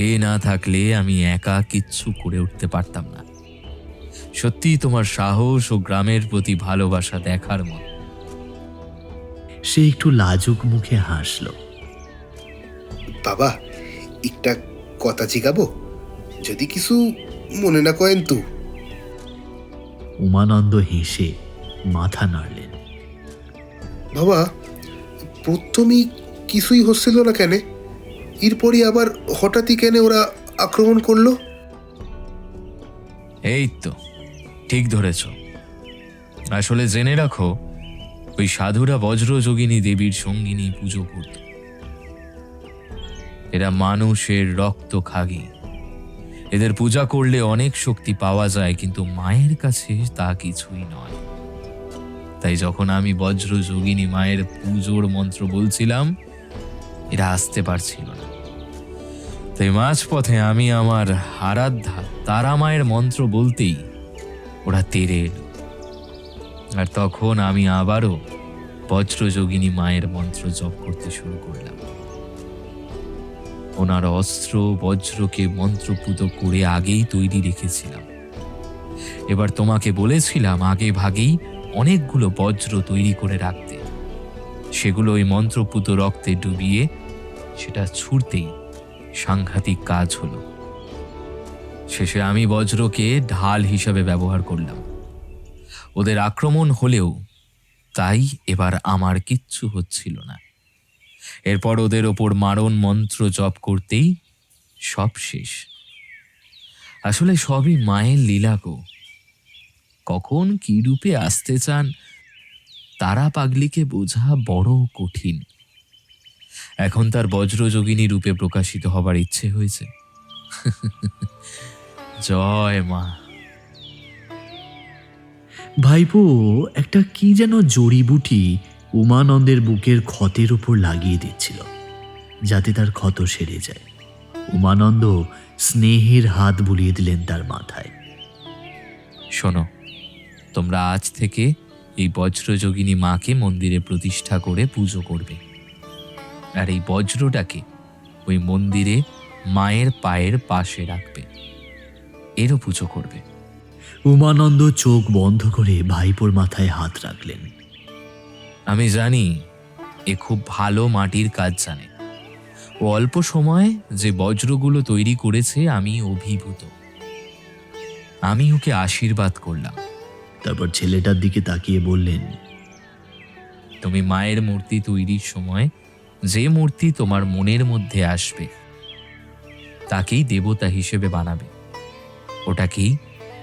এ না থাকলে আমি একা কিচ্ছু করে উঠতে পারতাম না। সত্যি তোমার সাহস ও গ্রামের প্রতি ভালোবাসা দেখার মতো। সে একটু লাজুক মুখে হাসল। বাবা, একটা কথা জিগাবো, যদি কিছু মনে না করেন তো? উমানন্দ হেসে মাথা নাড়লেন। বাবা, প্রথমেই কিছুই হচ্ছিল না কেন, এরপরই আবার হঠাৎই কেন ওরা আক্রমণ করলো? এই তো ঠিক ধরেছ। আসলে জেনে রাখো, ওই সাধুরা বজ্রযোগিনী দেবীর সঙ্গিনী পুজো করত। এরা মানুষের রক্ত খাগি। এদের পূজা করলে অনেক শক্তি পাওয়া যায়, কিন্তু মায়ের কাছে তা কিছুই নয়। তাই যখন আমি বজ্রযোগিনী মায়ের পুজোর মন্ত্র বলছিলাম, এরা আসতে পারছিল না। তাই মাঝপথে আমি আমার আরাধ্যা তারা মায়ের মন্ত্র বলতেই ওরা তেড়ে এলো। আর তখন আমি আবারও বজ্রযোগিনী মায়ের মন্ত্র জপ করতে শুরু করলাম। ওনার অস্ত্র বজ্রকে মন্ত্রপুত করে আগেই তৈরি রেখেছিলাম। এবার তোমাকে বলেছিলাম আগে ভাগেই অনেকগুলো বজ্র তৈরি করে রাখতে। সেগুলো ওই মন্ত্রপুত রক্তে ডুবিয়ে সেটা ছুঁড়তেই সাংঘাতিক কাজ হলো। শেষে আমি বজ্রকে ঢাল হিসাবে ব্যবহার করলাম। ওদের আক্রমণ হলেও তাই এবার আমার কিচ্ছু হচ্ছিল না। এরপর ওদের ওপর মারণ মন্ত্র জপ করতেই সব শেষ। আসলে সবই মায়ের লীলা গো। কখন কি রূপে আসতে চান তারা পাগলিকে বোঝা বড় কঠিন। এখন তার বজ্রযোগিনী রূপে প্রকাশিত হবার ইচ্ছে হয়েছে। জয় মা। ভাইপো একটা কি যেন জড়িবুটি উমানন্দের বুকের ক্ষতের উপর লাগিয়ে দিচ্ছিল, যাতে তার ক্ষত সেরে যায়। উমানন্দ স্নেহের হাত বুলিয়ে দিলেন তার মাথায়। শোনো, তোমরা আজ থেকে এই বজ্রযোগিনী মাকে মন্দিরে প্রতিষ্ঠা করে পুজো করবে। আর এই বজ্রটাকে ওই মন্দিরে মায়ের পায়ের পাশে রাখবে, এরও পুজো করবে। উমানন্দ চোখ বন্ধ করে ভাইপোর মাথায় হাত রাখলেন। আমি জানি এ খুব ভালো মাটির কাজ জানে। ও অল্প সময়ে যে বজ্রগুলো তৈরি করেছে আমি অভিভূত। আমি ওকে আশীর্বাদ করলাম। তারপর ছেলেটার দিকে তাকিয়ে বললেন, তুমি মায়ের মূর্তি তৈরির সময় যে মূর্তি তোমার মনের মধ্যে আসবে তাকেই দেবতা হিসেবে বানাবে, ওটাকেই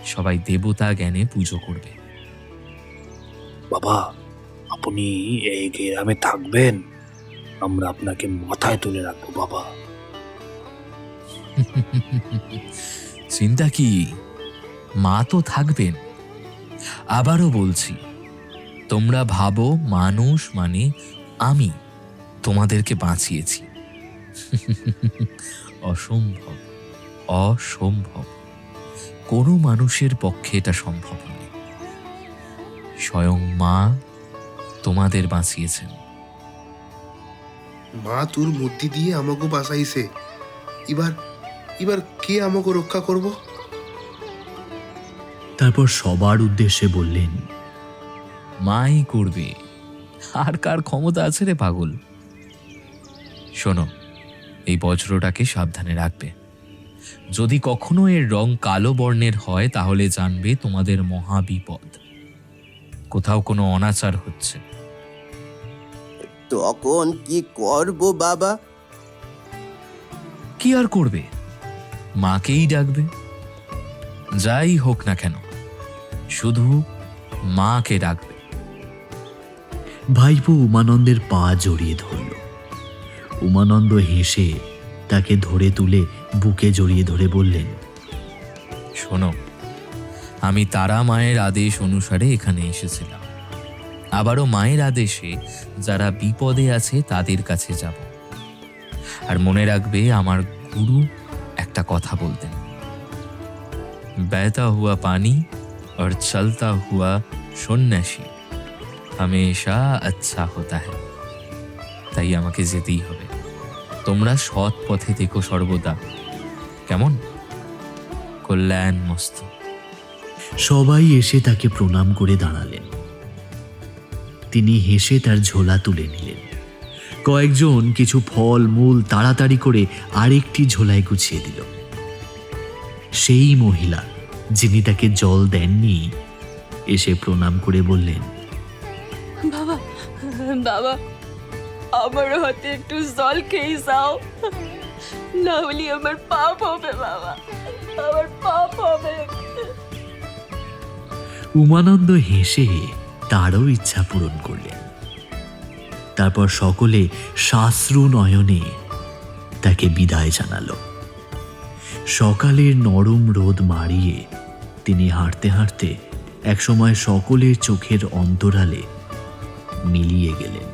সবাই দেবতা জ্ঞানে পুজো করবে। বাবা, আপনি এই গ্রামে থাকবেন, আমরা আপনাকে মাথায় তুলে রাখবো বাবা। চিন্তা কি, মা তো থাকবেন। আবারও বলছি, তোমরা ভাবো মানুষ মানে আমি তোমাদেরকে বাঁচিয়েছি। অসম্ভব, অসম্ভব। কোনো মানুষের পক্ষে এটা সম্ভব নয়। স্বয়ং মা তোমাদের বাঁচিয়েছেন। মা তোর বুদ্ধি দিয়ে আমাকে বাঁচাইছে, এবার এবার কে আমাকে রক্ষা করব? তারপর সবার উদ্দেশ্যে বললেন, মাই করবে, আর কার ক্ষমতা আছে রে পাগল। শোনো, এই বজ্রটাকে সাবধানে রাখবে। যদি কখনো এর রং কালো বর্ণের হয় তাহলে জানবে তোমাদের মহা বিপদ, কোথাও কোনো অনাচার হচ্ছে। তখন কি করব বাবা? কি আর করবে, মাকেই ডাকবে। যাই হোক না কেন, শুধু মাকে ডাকবে। ভাইপো উমানন্দের পা জড়িয়ে ধরল। উমানন্দ হেসে তাকে ধরে তুলে বুকে জড়িয়ে ধরে বললেন, শোনো, আমি তারা মায়ের আদেশ অনুসারে এখানে এসেছিলাম। আবারও মায়ের আদেশে যারা বিপদে আছে তাদের কাছে যাব। আর মনে রাখবে, আমার গুরু একটা কথা বলতেন, বহতা হুয়া পানি और चलता हुआ সন্ন্যাসী हमेशा अच्छा होता है। তাই আমাকে যেতেই হবে। তোমরা সৎ পথে থেকো সর্বদা, কেমন? কল্যাণ মস্ত। সবাই এসে তাকে প্রণাম করে দাঁড়ালেন। তিনি হেসে তার ঝোলা তুলে নিলেন। কয়েকজন কিছু ফল মূল তাড়াতাড়ি করে আরেকটি ঝোলায় গুছিয়ে দিল। সেই মহিলা যিনি তাকে জল দেননি এসে প্রণাম করে বললেন, বাবা, বাবা, আমার হাতে একটু জল খেয়ে যাও, না হলে আমার পাপ হবে বাবা, আমার পাপ হবে। উমানন্দ হেসে তারও ইচ্ছা পূরণ করলেন। তারপর সকলে সাশ্রু নয়নে তাকে বিদায় জানালো। সকালের নরম রোদ মারিয়ে তিনি হাঁটতে হাঁটতে একসময় সকলের চোখের অন্তরালে মিলিয়ে গেলেন।